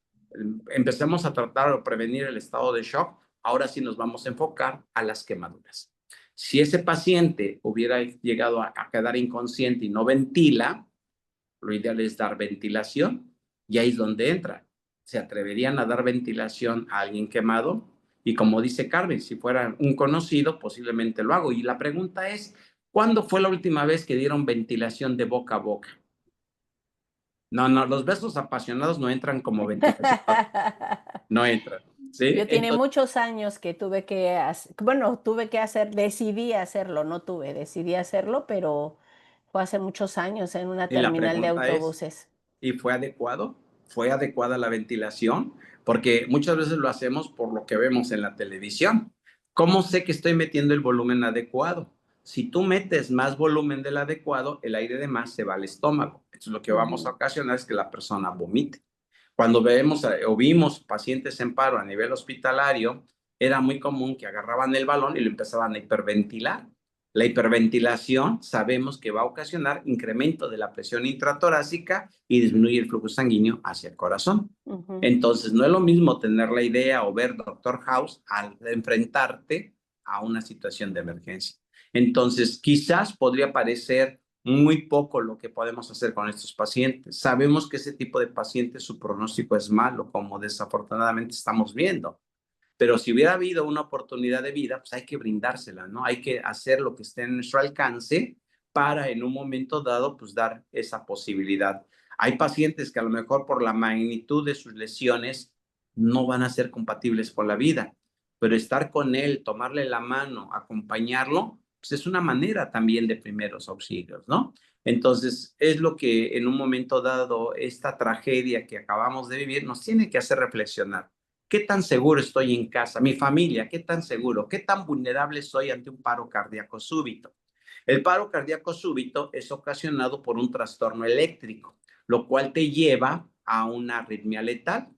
B: empecemos a tratar o prevenir el estado de shock, ahora sí nos vamos a enfocar a las quemaduras. Si ese paciente hubiera llegado a quedar inconsciente y no ventila, lo ideal es dar ventilación, y ahí es donde entra. ¿Se atreverían a dar ventilación a alguien quemado? Y como dice Carmen, si fuera un conocido, posiblemente lo hago. Y la pregunta es, ¿cuándo fue la última vez que dieron ventilación de boca a boca? No, los besos apasionados no entran como ventilación, no entran, ¿sí?
A: Yo tiene
B: Entonces,
A: muchos años que tuve que bueno, tuve que decidí hacerlo, no tuve, decidí hacerlo, pero fue hace muchos años en una
B: y la
A: terminal de
B: pregunta es,
A: autobuses.
B: ¿y fue adecuado? ¿Fue adecuada la ventilación? Porque muchas veces lo hacemos por lo que vemos en la televisión. ¿Cómo sé que estoy metiendo el volumen adecuado? Si tú metes más volumen del adecuado, el aire de más se va al estómago. Entonces lo que vamos a ocasionar es que la persona vomite. Cuando vemos o vimos pacientes en paro a nivel hospitalario, era muy común que agarraban el balón y lo empezaban a hiperventilar. La hiperventilación sabemos que va a ocasionar incremento de la presión intratorácica y disminuye el flujo sanguíneo hacia el corazón. Entonces, no es lo mismo tener la idea o ver Doctor House al enfrentarte a una situación de emergencia. Entonces, quizás podría parecer muy poco lo que podemos hacer con estos pacientes. Sabemos que ese tipo de pacientes, su pronóstico es malo, como desafortunadamente estamos viendo. Pero si hubiera habido una oportunidad de vida, pues hay que brindársela, ¿no? Hay que hacer lo que esté en nuestro alcance para en un momento dado, pues dar esa posibilidad. Hay pacientes que a lo mejor por la magnitud de sus lesiones no van a ser compatibles con la vida, pero estar con él, tomarle la mano, acompañarlo, pues es una manera también de primeros auxilios, ¿no? Entonces, es lo que en un momento dado, esta tragedia que acabamos de vivir nos tiene que hacer reflexionar. ¿Qué tan seguro estoy en casa? Mi familia, ¿qué tan seguro? ¿Qué tan vulnerable soy ante un paro cardíaco súbito? El paro cardíaco súbito es ocasionado por un trastorno eléctrico, lo cual te lleva a una arritmia letal.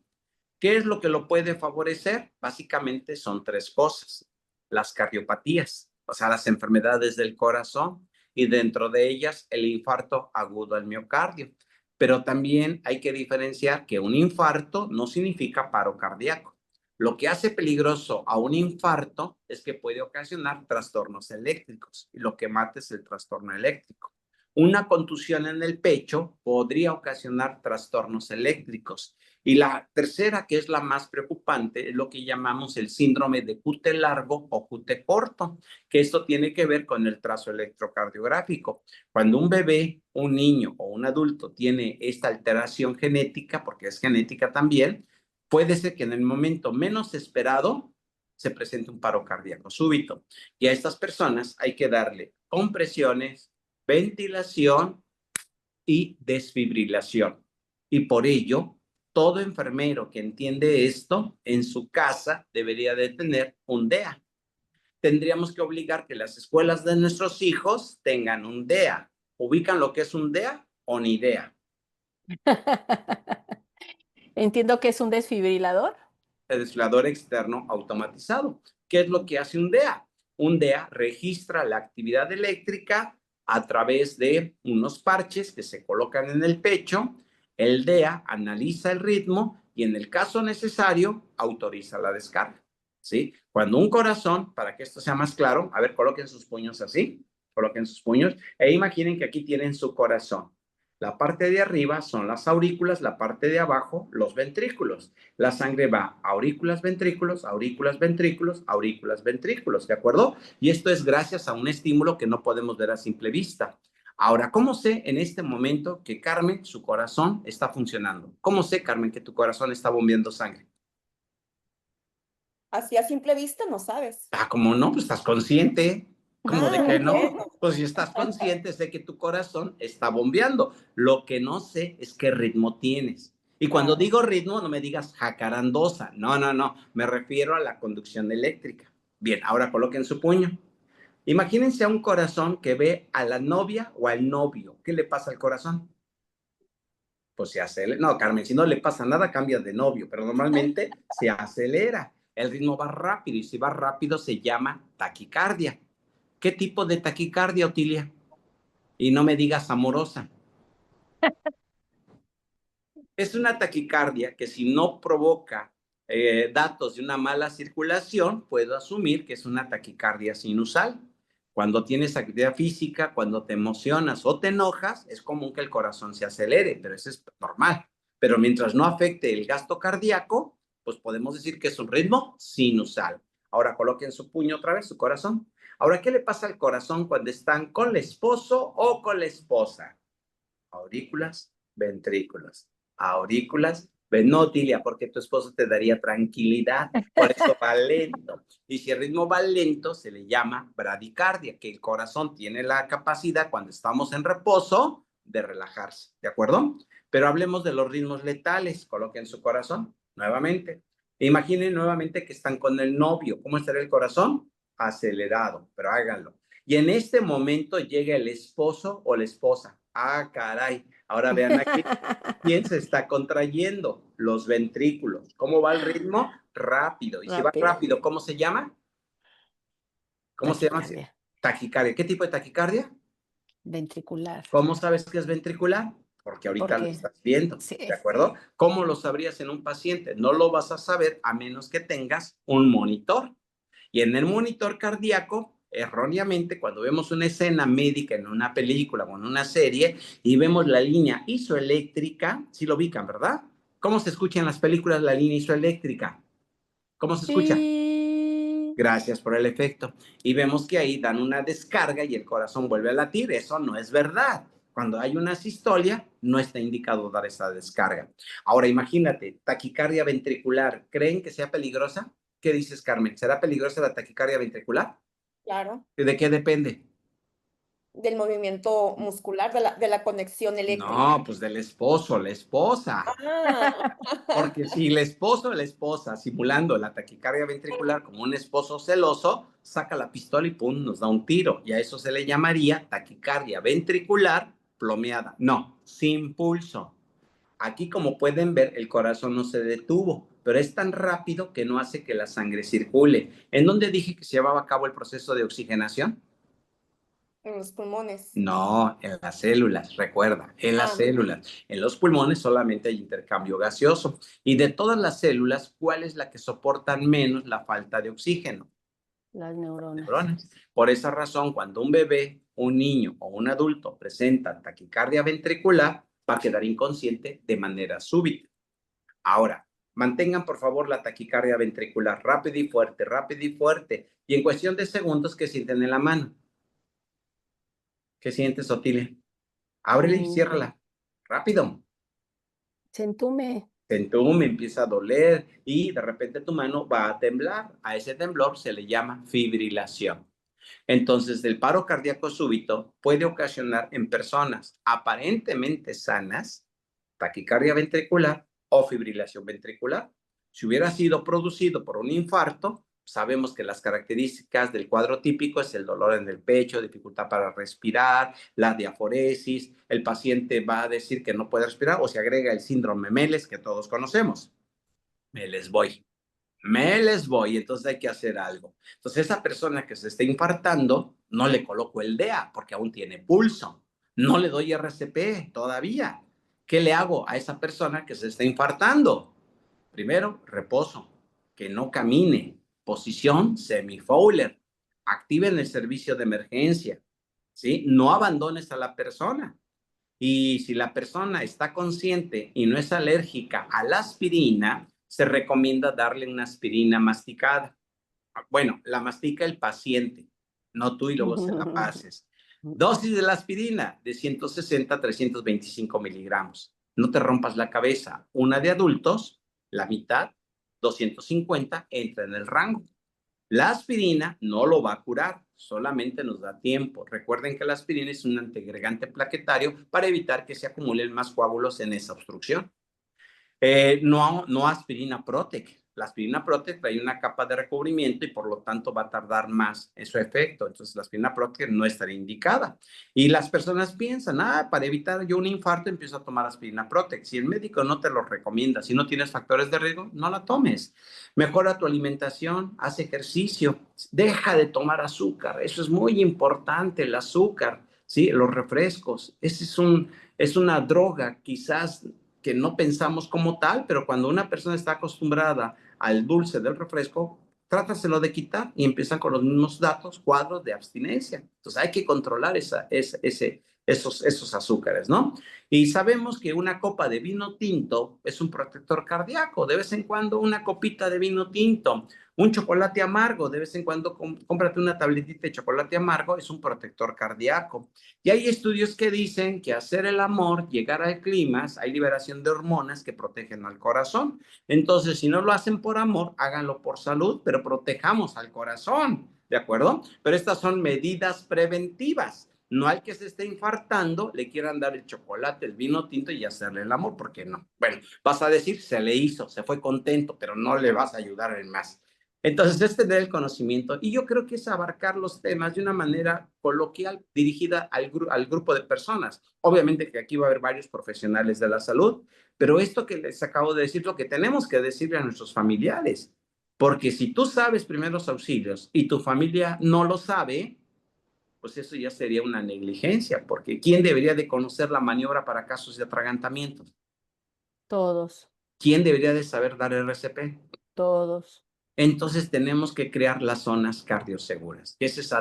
B: ¿Qué es lo que lo puede favorecer? Básicamente son tres cosas. Las cardiopatías, o sea, las enfermedades del corazón, y dentro de ellas el infarto agudo al miocardio. Pero también hay que diferenciar que un infarto no significa paro cardíaco. Lo que hace peligroso a un infarto es que puede ocasionar trastornos eléctricos, y lo que mata es el trastorno eléctrico. Una contusión en el pecho podría ocasionar trastornos eléctricos. Y la tercera, que es la más preocupante, es lo que llamamos el síndrome de QT largo o QT corto, que esto tiene que ver con el trazo electrocardiográfico. Cuando un bebé, un niño o un adulto tiene esta alteración genética, porque es genética también, puede ser que en el momento menos esperado se presente un paro cardíaco súbito. Y a estas personas hay que darle compresiones, ventilación y desfibrilación. Y por ello, todo enfermero que entiende esto en su casa debería de tener un DEA. Tendríamos que obligar que las escuelas de nuestros hijos tengan un DEA. ¿Ubican lo que es un DEA o ni idea?
A: Entiendo que es un desfibrilador.
B: El desfibrilador externo automatizado. ¿Qué es lo que hace un DEA? Un DEA registra la actividad eléctrica a través de unos parches que se colocan en el pecho. El DEA analiza el ritmo y en el caso necesario autoriza la descarga, ¿sí? Cuando un corazón, para que esto sea más claro, a ver, coloquen sus puños así. coloquen sus puños e imaginen que aquí tienen su corazón. La parte de arriba son las aurículas, la parte de abajo los ventrículos. La sangre va aurículas, ventrículos, aurículas, ventrículos, aurículas, ventrículos, ¿de acuerdo? Y esto es gracias a un estímulo que no podemos ver a simple vista. Ahora, ¿cómo sé en este momento que Carmen, su corazón está funcionando? ¿Cómo sé, Carmen, que tu corazón está bombeando sangre?
C: Así a simple vista no sabes.
B: Ah, ¿cómo no? Pues estás consciente. ¿Cómo de
C: Ah,
B: que
C: ok.
B: no? Pues si estás consciente, sé que tu corazón está bombeando. Lo que no sé es qué ritmo tienes. Y cuando
C: Claro.
B: digo ritmo, no me digas jacarandosa. No, no, no. Me refiero a la conducción eléctrica. Bien, ahora coloquen su puño. Imagínense a un corazón que ve a la novia o al novio. ¿Qué le pasa al corazón? Pues se acelera. No, Carmen, si no le pasa nada, cambias de novio, pero normalmente se acelera. El ritmo va rápido y si va rápido se llama taquicardia. ¿Qué tipo de taquicardia, Otilia? Y no me digas amorosa. Es una taquicardia que si no provoca datos de una mala circulación, puedo asumir que es una taquicardia sinusal. Cuando tienes actividad física, cuando te emocionas o te enojas, es común que el corazón se acelere, pero eso es normal. Pero mientras no afecte el gasto cardíaco, pues podemos decir que es un ritmo sinusal. Ahora coloquen su puño otra vez, su corazón. Ahora, ¿qué le pasa al corazón cuando están con el esposo o con la esposa? Aurículas, ventrículos, aurículas, no, Tilia, porque tu esposo te daría tranquilidad, por eso va lento. Y si el ritmo va lento, se le llama bradicardia, que el corazón tiene la capacidad, cuando estamos en reposo, de relajarse, ¿de acuerdo? Pero hablemos de los ritmos letales, coloquen su corazón, nuevamente. Imaginen nuevamente que están con el novio, ¿cómo estará el corazón? Acelerado, pero háganlo. Y en este momento llega el esposo o la esposa. Ah, caray. Ahora vean aquí, ¿quién se está contrayendo? Los ventrículos. ¿Cómo va el ritmo? Rápido. Y si va
A: Rápido.
B: rápido, ¿cómo se llama? ¿Cómo se llama?
A: Taquicardia.
B: Taquicardia. ¿Qué tipo de taquicardia?
A: Ventricular.
B: ¿Cómo sabes que es ventricular? Porque ahorita lo
A: Porque
B: estás viendo,
A: sí.
B: ¿de acuerdo? ¿Cómo lo sabrías en un paciente? No lo vas a saber a menos que tengas un monitor. Y en el monitor cardíaco, erróneamente, cuando vemos una escena médica en una película o en una serie y vemos la línea isoeléctrica, sí lo ubican, ¿verdad? ¿Cómo se escucha en las películas la línea isoeléctrica? ¿Cómo se escucha?
A: Sí.
B: Gracias por el efecto. Y vemos que ahí dan una descarga y el corazón vuelve a latir. Eso no es verdad. Cuando hay una sistolia, no está indicado dar esa descarga. Ahora imagínate, taquicardia ventricular. ¿Creen que sea peligrosa? ¿Qué dices, Carmen? ¿Será peligrosa la taquicardia ventricular?
C: Claro.
B: ¿De qué depende?
C: Del movimiento muscular, de la conexión eléctrica.
B: No, pues del esposo, la esposa.
C: Ah.
B: Porque si el esposo o la esposa, simulando la taquicardia ventricular como un esposo celoso, saca la pistola y pum, nos da un tiro. Y a eso se le llamaría taquicardia ventricular plomeada. No, sin pulso. Aquí, como pueden ver, el corazón no se detuvo, pero es tan rápido que no hace que la sangre circule. ¿En dónde dije que se llevaba a cabo el proceso de oxigenación?
C: En los pulmones.
B: No, en las células, recuerda, en las
C: Ah,
B: células. En los pulmones solamente hay intercambio gaseoso. Y de todas las células, ¿cuál es la que soportan menos la falta de oxígeno?
A: Las neuronas.
B: Neuronas. Por esa razón, cuando un bebé, un niño o un adulto presenta taquicardia ventricular, va a quedar inconsciente de manera súbita. Ahora, mantengan por favor la taquicardia ventricular rápido y fuerte, rápido y fuerte. Y en cuestión de segundos, ¿qué sienten en la mano? ¿Qué sientes, Otilia? Ábrele y
A: Mm,
B: ciérrala. Rápido.
A: se entume.
B: Te entume, empieza a doler y de repente tu mano va a temblar. A ese temblor se le llama fibrilación. Entonces, el paro cardíaco súbito puede ocasionar en personas aparentemente sanas taquicardia ventricular o fibrilación ventricular. Si hubiera sido producido por un infarto, sabemos que las características del cuadro típico es el dolor en el pecho, dificultad para respirar, la diaforesis, el paciente va a decir que no puede respirar o se agrega el síndrome Meles que todos conocemos. Me les voy, me les voy, entonces hay que hacer algo. Entonces esa persona que se está infartando, no le coloco el DEA porque aún tiene pulso, no le doy RCP todavía. ¿Qué le hago a esa persona que se está infartando? Primero, reposo, que no camine, posición semi-Fowler, activen el servicio de emergencia. ¿sí? No abandones a la persona. Y si la persona está consciente y no es alérgica a la aspirina, se recomienda darle una aspirina masticada. Bueno, la mastica el paciente, no tú y luego se la pases. Dosis de la aspirina de 160 a 325 miligramos. No te rompas la cabeza. Una de adultos, la mitad, 250, entra en el rango. La aspirina no lo va a curar, solamente nos da tiempo. Recuerden que la aspirina es un antiagregante plaquetario para evitar que se acumulen más coágulos en esa obstrucción. No aspirina Protec. La aspirina Protec trae una capa de recubrimiento y por lo tanto va a tardar más en su efecto. Entonces la aspirina Protec no estaría indicada. Y las personas piensan, para evitar yo un infarto empiezo a tomar aspirina Protec. Si el médico no te lo recomienda, si no tienes factores de riesgo, no la tomes. Mejora tu alimentación, haz ejercicio, deja de tomar azúcar. Eso es muy importante, el azúcar, ¿sí? Los refrescos. Es una droga, quizás que no pensamos como tal, pero cuando una persona está acostumbrada al dulce del refresco, trátaselo de quitar y empiezan con los mismos datos, cuadros de abstinencia. Entonces hay que controlar esos azúcares, ¿no? Y sabemos que una copa de vino tinto es un protector cardíaco. De vez en cuando una copita de vino tinto, un chocolate amargo, de vez en cuando cómprate una tabletita de chocolate amargo, es un protector cardíaco. Y hay estudios que dicen que hacer el amor, llegar al clímax, hay liberación de hormonas que protegen al corazón. Entonces, si no lo hacen por amor, háganlo por salud, pero protejamos al corazón, ¿de acuerdo? Pero estas son medidas preventivas. No al que se esté infartando, le quieran dar el chocolate, el vino tinto y hacerle el amor, ¿por qué no? Bueno, vas a decir, se le hizo, se fue contento, pero no le vas a ayudar en más. Entonces, es tener el conocimiento y yo creo que es abarcar los temas de una manera coloquial dirigida al grupo de personas. Obviamente que aquí va a haber varios profesionales de la salud, pero esto que les acabo de decir, lo que tenemos que decirle a nuestros familiares, porque si tú sabes primeros auxilios y tu familia no lo sabe, pues eso ya sería una negligencia, porque ¿quién debería de conocer la maniobra para casos de atragantamiento?
A: Todos,
B: ¿Quién debería de saber dar RCP?
A: todos.
B: Entonces tenemos que crear las zonas cardioseguras. Esa es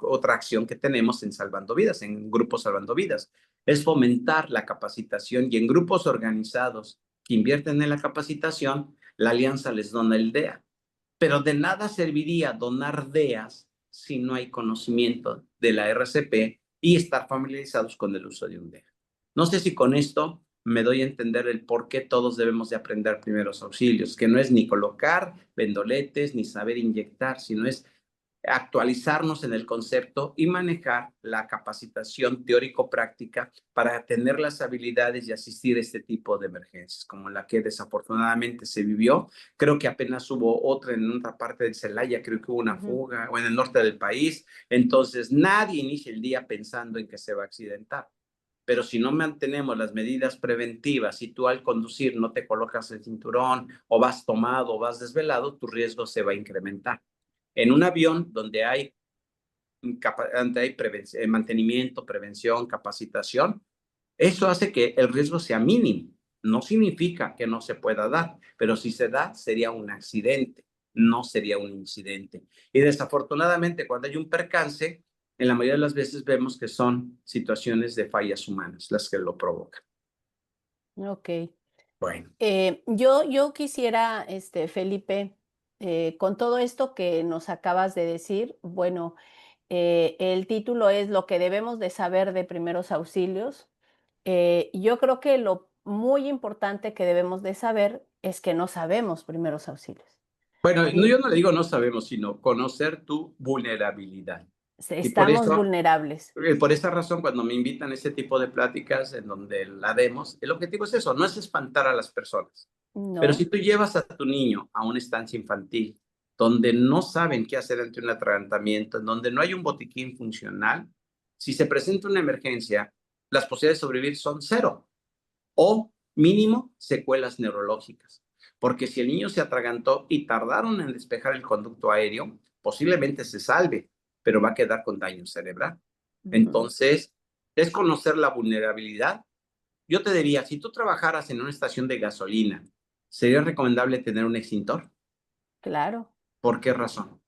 B: otra acción que tenemos en Salvando Vidas, en grupos Salvando Vidas. Es fomentar la capacitación y en grupos organizados que invierten en la capacitación, la alianza les dona el DEA. Pero de nada serviría donar DEAs si no hay conocimiento de la RCP y estar familiarizados con el uso de un DEA. No sé si con esto me doy a entender el por qué todos debemos de aprender primeros auxilios, que no es ni colocar vendoletes ni saber inyectar, sino es actualizarnos en el concepto y manejar la capacitación teórico-práctica para tener las habilidades y asistir a este tipo de emergencias, como la que desafortunadamente se vivió. Creo que apenas hubo otra en otra parte de Celaya, creo que hubo una fuga, o en el norte del país. Entonces, nadie inicia el día pensando en que se va a accidentar. Pero si no mantenemos las medidas preventivas, si tú al conducir no te colocas el cinturón o vas tomado o vas desvelado, tu riesgo se va a incrementar. En un avión donde hay mantenimiento, prevención, capacitación, eso hace que el riesgo sea mínimo. No significa que no se pueda dar, pero si se da, sería un accidente, no sería un incidente. Y desafortunadamente, cuando hay un percance, en la mayoría de las veces vemos que son situaciones de fallas humanas las que lo provocan.
A: Ok.
B: Bueno.
A: Yo quisiera, Felipe, con todo esto que nos acabas de decir, bueno, el título es Lo que debemos de saber de primeros auxilios. Yo creo que lo muy importante que debemos de saber es que no sabemos primeros auxilios.
B: Bueno, no,
A: ¿Sí?
B: yo no le digo no sabemos, sino conocer tu vulnerabilidad. Y
A: Estamos vulnerables.
B: por esa razón, cuando me invitan a ese tipo de pláticas en donde la demos, el objetivo es eso, no es espantar a las personas. Pero si
A: No,
B: tú llevas a tu niño a una estancia infantil donde no saben qué hacer ante un atragantamiento, en donde no hay un botiquín funcional, si se presenta una emergencia, las posibilidades de sobrevivir son cero o mínimo secuelas neurológicas. Porque si el niño se atragantó y tardaron en despejar el conducto aéreo, posiblemente se salve, pero va a quedar con daño cerebral.
A: ujú,
B: Entonces, es conocer la vulnerabilidad. Yo te diría, si tú trabajaras en una estación de gasolina, ¿sería recomendable tener un extintor?
A: claro.
B: ¿Por qué razón?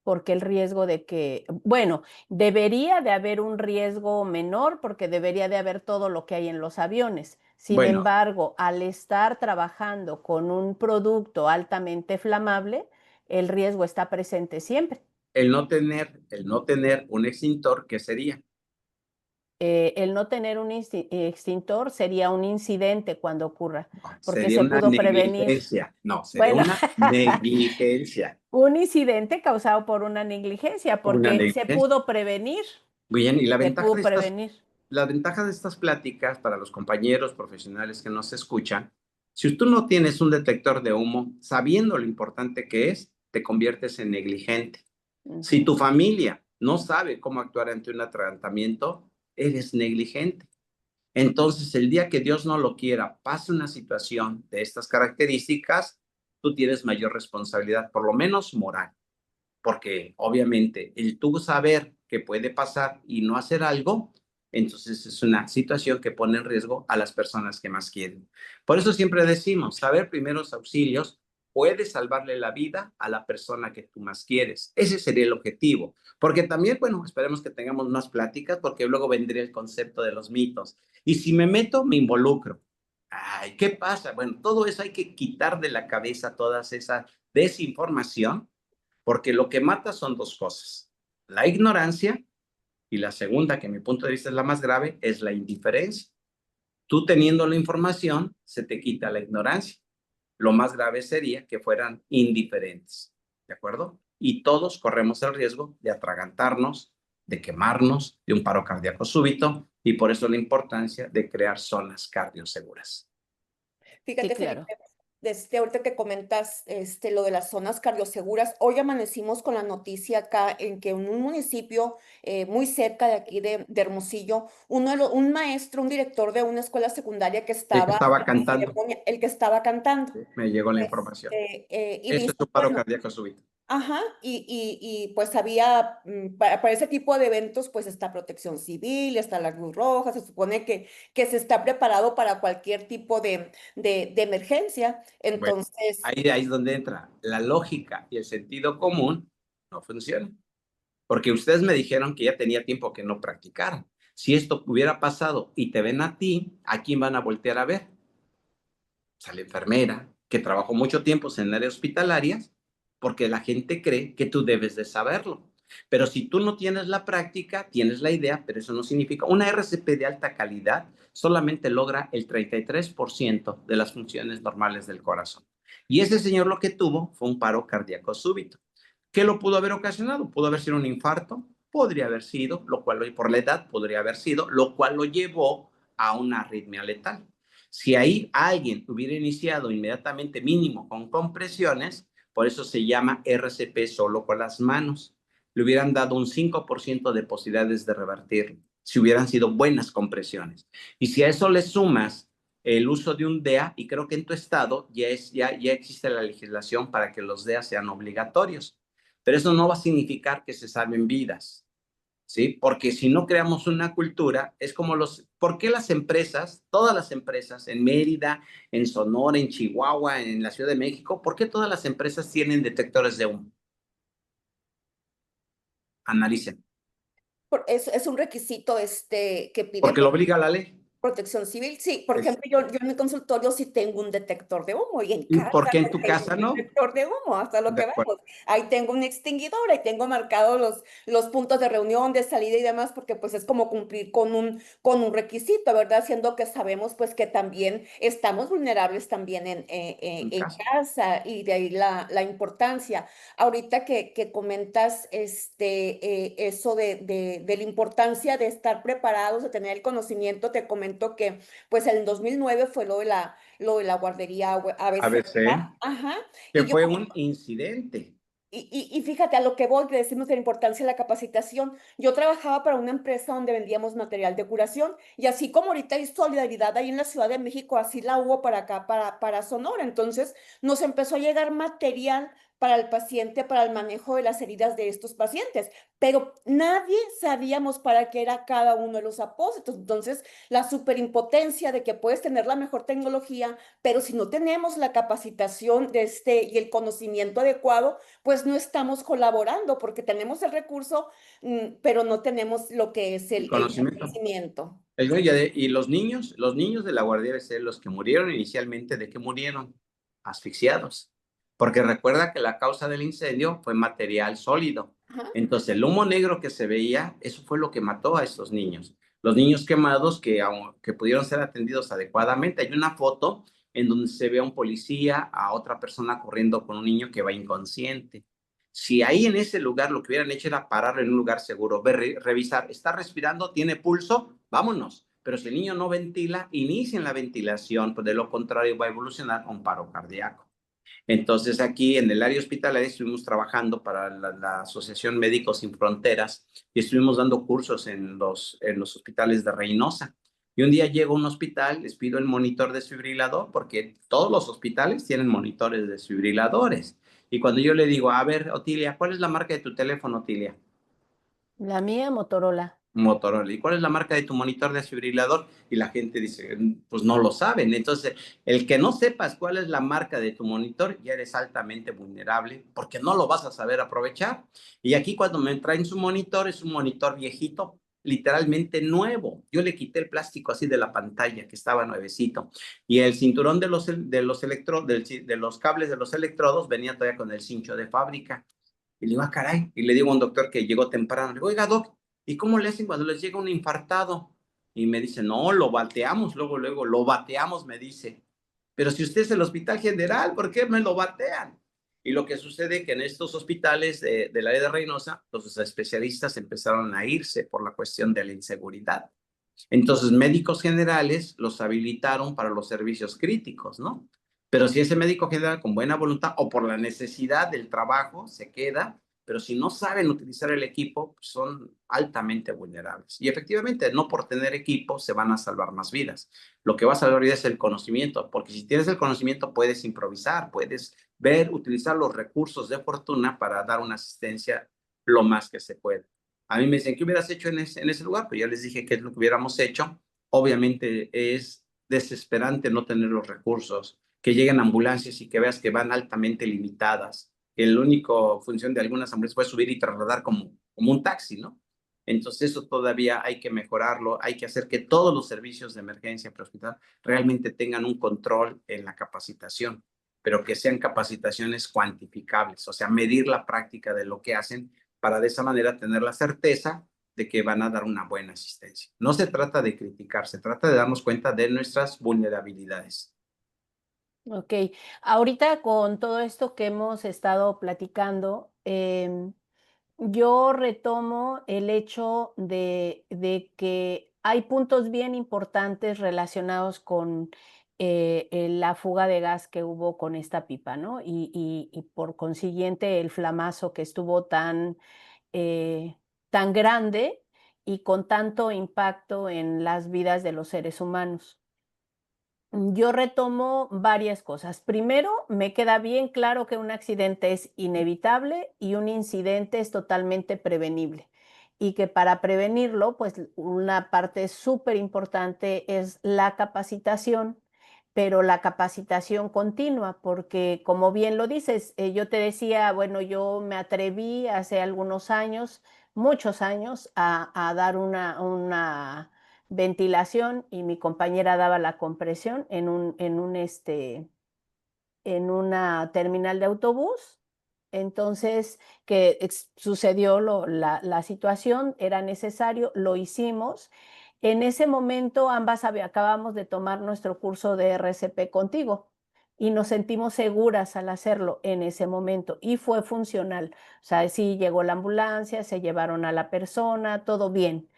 A: porque el riesgo de que, bueno, debería de haber un riesgo menor porque debería de haber todo lo que hay en los aviones. Sin
B: Bueno,
A: embargo, al estar trabajando con un producto altamente flamable, el riesgo está presente siempre.
B: el no tener un extintor, ¿qué sería?
A: El no tener un extintor sería un incidente cuando ocurra,
B: No,
A: porque
B: sería
A: se
B: una
A: pudo prevenir.
B: negligencia. No, sería
A: Bueno,
B: una negligencia.
A: un incidente causado por una negligencia,
B: Una
A: porque se
B: negligencia.
A: pudo prevenir,
B: Bien, y
A: se pudo prevenir.
B: la ventaja de estas pláticas para los compañeros profesionales que nos escuchan, si tú no tienes un detector de humo, sabiendo lo importante que es, te conviertes en negligente. Si
A: Ujú.
B: tu familia no sabe cómo actuar ante un atragantamiento, eres negligente. Entonces, el día que Dios no lo quiera, pase una situación de estas características, tú tienes mayor responsabilidad, por lo menos moral, porque obviamente el tú saber que puede pasar y no hacer algo, entonces es una situación que pone en riesgo a las personas que más quieren. Por eso siempre decimos, saber primeros auxilios puede salvarle la vida a la persona que tú más quieres. Ese sería el objetivo. Porque también, bueno, esperemos que tengamos más pláticas, porque luego vendría el concepto de los mitos. Y si me meto, me involucro. Ay, ¿qué pasa? Bueno, todo eso hay que quitar de la cabeza toda esa desinformación, porque lo que mata son dos cosas: la ignorancia, y la segunda, que a mi punto de vista es la más grave, es la indiferencia. Tú teniendo la información, se te quita la ignorancia. Lo más grave sería que fueran indiferentes, ¿de acuerdo? Y todos corremos el riesgo de atragantarnos, de quemarnos, de un paro cardíaco súbito, y por eso la importancia de crear zonas cardioseguras.
A: Sí,
C: Fíjate, Felipe,
A: claro.
C: ahorita que comentas lo de las zonas cardioseguras, hoy amanecimos con la noticia acá en que en un municipio muy cerca de aquí de Hermosillo, un maestro, un director de una escuela secundaria que
B: El que
C: estaba
B: estaba
C: en la
B: cantando,
C: ceremonia, el que estaba cantando,
B: me llegó la información.
C: y
B: Eso
C: dice,
B: es un paro
C: bueno,
B: cardíaco súbito.
C: ajá, pues había, para ese tipo de eventos, pues está Protección Civil, está la Cruz Roja, se supone que se está preparado para cualquier tipo de emergencia.
B: Bueno,
C: Entonces,
B: ahí es donde entra la lógica y el sentido común, no funcionan. Porque ustedes me dijeron que ya tenía tiempo que no practicaran. Si esto hubiera pasado y te ven a ti, ¿a quién van a voltear a ver? Pues a la enfermera, que trabajó mucho tiempo en áreas hospitalarias, porque la gente cree que tú debes de saberlo. Pero si tú no tienes la práctica, tienes la idea, pero eso no significa. Una RCP de alta calidad solamente logra el 33% de las funciones normales del corazón. Y ese señor lo que tuvo fue un paro cardíaco súbito. ¿Qué lo pudo haber ocasionado? Pudo haber sido un infarto, podría haber sido, lo cual por la edad podría haber sido, lo cual lo llevó a una arritmia letal. Si ahí alguien hubiera iniciado inmediatamente mínimo con compresiones, por eso se llama RCP solo con las manos, le hubieran dado un 5% de posibilidades de revertir si hubieran sido buenas compresiones. Y si a eso le sumas el uso de un DEA, y creo que en tu estado ya existe la legislación para que los DEA sean obligatorios, pero eso no va a significar que se salven vidas, ¿sí? Porque si no creamos una cultura, es como ¿por qué las empresas, todas las empresas en Mérida, en Sonora, en Chihuahua, en la Ciudad de México, por qué todas las empresas tienen detectores de humo? Analicen.
C: es un requisito que pide
B: Porque lo obliga la ley.
C: Protección Civil. Sí, por
B: Es,
C: ejemplo, yo en mi consultorio sí tengo un detector de humo y en
B: ¿Y
C: casa
B: por qué en
C: no
B: tu
C: tengo
B: casa
C: un
B: no?
C: detector de humo, hasta lo
B: De
C: que
B: acuerdo.
C: vemos. Ahí tengo un extinguidor, ahí tengo marcados los puntos de reunión, de salida y demás, porque pues es como cumplir con un requisito, ¿verdad? Siendo que sabemos pues que también estamos vulnerables también
B: En
C: en
B: casa.
C: casa y de ahí la importancia. Ahorita que comentas eso de la importancia de estar preparados, de tener el conocimiento, te comento que pues en el 2009 fue lo de la guardería ABC,
B: ABC,
C: ¿verdad? Ajá.
B: que
C: Y yo
B: fue un incidente.
C: y fíjate a lo que voy, que decimos de la importancia de la capacitación. Yo trabajaba para una empresa donde vendíamos material de curación y así como ahorita hay solidaridad ahí en la Ciudad de México, así la hubo para acá, para Sonora. Entonces nos empezó a llegar material para el paciente, para el manejo de las heridas de estos pacientes, pero nadie sabíamos para qué era cada uno de los apósitos. Entonces, la superimpotencia de que puedes tener la mejor tecnología, pero si no tenemos la capacitación y el conocimiento adecuado, pues no estamos colaborando porque tenemos el recurso, pero no tenemos lo que es
B: El
C: el
B: conocimiento.
C: conocimiento.
B: Y los niños de la Guardia ABC, los que murieron inicialmente, ¿de qué murieron? Asfixiados. Porque recuerda que la causa del incendio fue material sólido.
C: Ajá.
B: Entonces, el humo negro que se veía, eso fue lo que mató a estos niños. Los niños quemados que pudieron ser atendidos adecuadamente. Hay una foto en donde se ve a un policía, a otra persona corriendo con un niño que va inconsciente. Si ahí en ese lugar lo que hubieran hecho era pararlo en un lugar seguro, revisar, ¿está respirando? ¿Tiene pulso? Vámonos. Pero si el niño no ventila, inicien la ventilación, pues de lo contrario va a evolucionar a un paro cardíaco. Entonces aquí en el área hospitalaria estuvimos trabajando para la Asociación Médicos Sin Fronteras y estuvimos dando cursos en los hospitales de Reynosa. Y un día llego a un hospital, les pido el monitor desfibrilador, porque todos los hospitales tienen monitores desfibriladores. Y cuando yo le digo, a ver, Otilia, ¿cuál es la marca de tu teléfono, Otilia?
A: La mía, Motorola.
B: Motorola. ¿Y cuál es la marca de tu monitor desfibrilador? Y la gente dice, pues no lo saben. Entonces, el que no sepas cuál es la marca de tu monitor, ya eres altamente vulnerable porque no lo vas a saber aprovechar. Y aquí cuando me traen su monitor, es un monitor viejito, literalmente nuevo. Yo le quité el plástico así de la pantalla que estaba nuevecito y el cinturón de los cables de los electrodos venía todavía con el cincho de fábrica. Y le digo, ah, caray. Y le digo a un doctor que llegó temprano, le digo, oiga, doc, ¿y cómo le hacen cuando les llega un infartado? Y me dice, no, lo bateamos, luego, lo bateamos, me dice. Pero si usted es el hospital general, ¿por qué me lo batean? Y lo que sucede es que en estos hospitales del área de Reynosa, los especialistas empezaron a irse por la cuestión de la inseguridad. Entonces, médicos generales los habilitaron para los servicios críticos, ¿no? Pero si ese médico general con buena voluntad o por la necesidad del trabajo se queda, pero si no saben utilizar el equipo, pues son altamente vulnerables. Y efectivamente, no por tener equipo se van a salvar más vidas. Lo que va a salvar vidas es el conocimiento, porque si tienes el conocimiento puedes improvisar, puedes ver, utilizar los recursos de fortuna para dar una asistencia lo más que se puede. A mí me dicen, ¿qué hubieras hecho en ese lugar? Pues yo les dije qué es lo que hubiéramos hecho. Obviamente es desesperante no tener los recursos, que lleguen ambulancias y que veas que van altamente limitadas, que la única función de algunas ambulancias fue subir y trasladar como un taxi, ¿no? Entonces eso todavía hay que mejorarlo, hay que hacer que todos los servicios de emergencia prehospital realmente tengan un control en la capacitación, pero que sean capacitaciones cuantificables, o sea, medir la práctica de lo que hacen para de esa manera tener la certeza de que van a dar una buena asistencia. No se trata de criticar, se trata de darnos cuenta de nuestras vulnerabilidades.
A: Ok, ahorita con todo esto que hemos estado platicando, yo retomo el hecho de que hay puntos bien importantes relacionados con la fuga de gas que hubo con esta pipa, ¿no? Y por consiguiente el flamazo que estuvo eh, tan grande y con tanto impacto en las vidas de los seres humanos. Yo retomo varias cosas. Primero, me queda bien claro que un accidente es inevitable y un incidente es totalmente prevenible. Y que para prevenirlo, pues una parte súper importante es la capacitación, pero la capacitación continua, porque como bien lo dices, yo te decía, bueno, yo me atreví hace algunos años, muchos años, a dar una ventilación y mi compañera daba la compresión en una terminal de autobús. Entonces, que sucedió la situación, era necesario, lo hicimos. En ese momento, ambas acabamos de tomar nuestro curso de RCP contigo y nos sentimos seguras al hacerlo en ese momento y fue funcional. O sea, sí llegó la ambulancia, se llevaron a la persona, todo bien.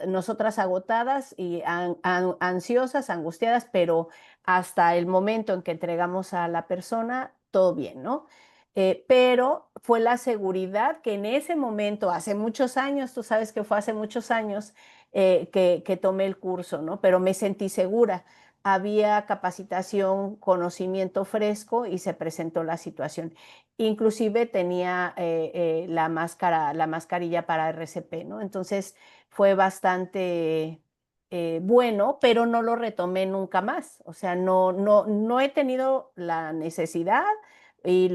A: Nosotras agotadas y ansiosas, angustiadas, pero hasta el momento en que entregamos a la persona, todo bien, ¿no? Pero fue la seguridad que en ese momento, hace muchos años, tú sabes que fue hace muchos años que tomé el curso, ¿no? Pero me sentí segura había capacitación, conocimiento fresco y se presentó la situación. Inclusive tenía la mascarilla para RCP, ¿no? Entonces fue bastante bueno, pero no lo retomé nunca más. O sea, no he tenido la necesidad y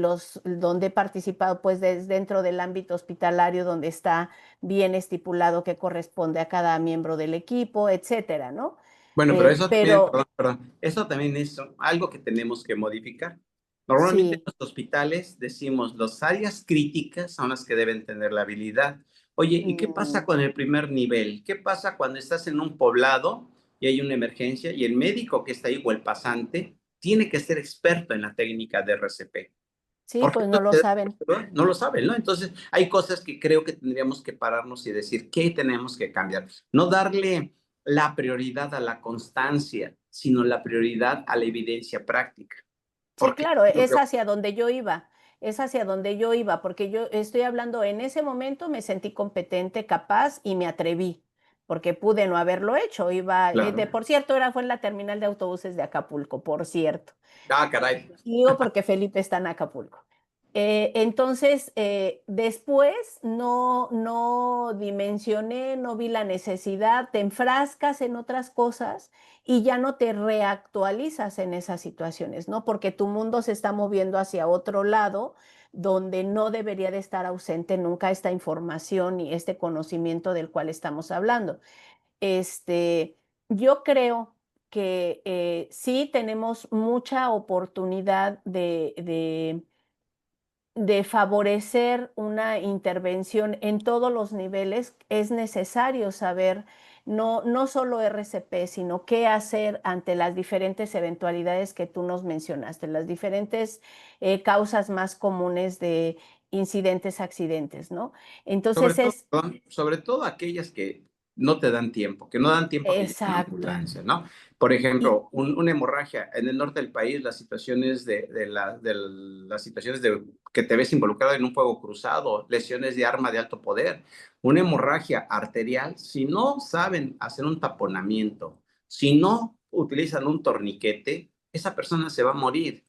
A: donde he participado pues dentro del ámbito hospitalario donde está bien estipulado que corresponde a cada miembro del equipo, etcétera, ¿no?
B: Bueno, pero eso también,
A: Pero
B: perdón, perdón, eso también es algo que tenemos que modificar. Normalmente en
A: sí,
B: los hospitales decimos, las áreas críticas son las que deben tener la habilidad. Oye, ¿y qué pasa
A: mm,
B: con el primer nivel? ¿Qué pasa cuando estás en un poblado y hay una emergencia y el médico que está ahí o el pasante tiene que ser experto en la técnica de RCP?
A: sí,
B: Porque
A: pues no lo saben.
B: no lo saben, ¿no? Entonces, hay cosas que creo que tendríamos que pararnos y decir, ¿qué tenemos que cambiar? No darle la prioridad a la constancia, sino la prioridad a la evidencia práctica.
A: Sí,
B: Porque
A: claro, es hacia donde yo iba, es hacia donde yo iba, porque yo estoy hablando, en ese momento me sentí competente, capaz y me atreví, porque pude no haberlo hecho. Iba,
B: claro.
A: por cierto, fue en la terminal de autobuses de Acapulco, por cierto.
B: Ah, caray.
A: Digo porque Felipe está en Acapulco. Entonces, después no dimensioné, no vi la necesidad, te enfrascas en otras cosas y ya no te reactualizas en esas situaciones, ¿no? Porque tu mundo se está moviendo hacia otro lado donde no debería de estar ausente nunca esta información y este conocimiento del cual estamos hablando. Este, yo creo que sí tenemos mucha oportunidad de favorecer una intervención en todos los niveles. Es necesario saber no solo RCP, sino qué hacer ante las diferentes eventualidades que tú nos mencionaste, las diferentes causas más comunes de incidentes, accidentes, ¿no?
B: Sobre
A: Entonces
B: todo,
A: es
B: perdón, sobre todo aquellas que no te dan tiempo, que no dan tiempo a que llegue una
A: exacto.
B: ambulancia, ¿no? Por
A: Y,
B: ejemplo, una hemorragia en el norte del país, las situaciones las situaciones de que te ves involucrado en un fuego cruzado, lesiones de arma de alto poder, una hemorragia arterial, si no saben hacer un taponamiento, si no utilizan un torniquete, esa persona se va a morir.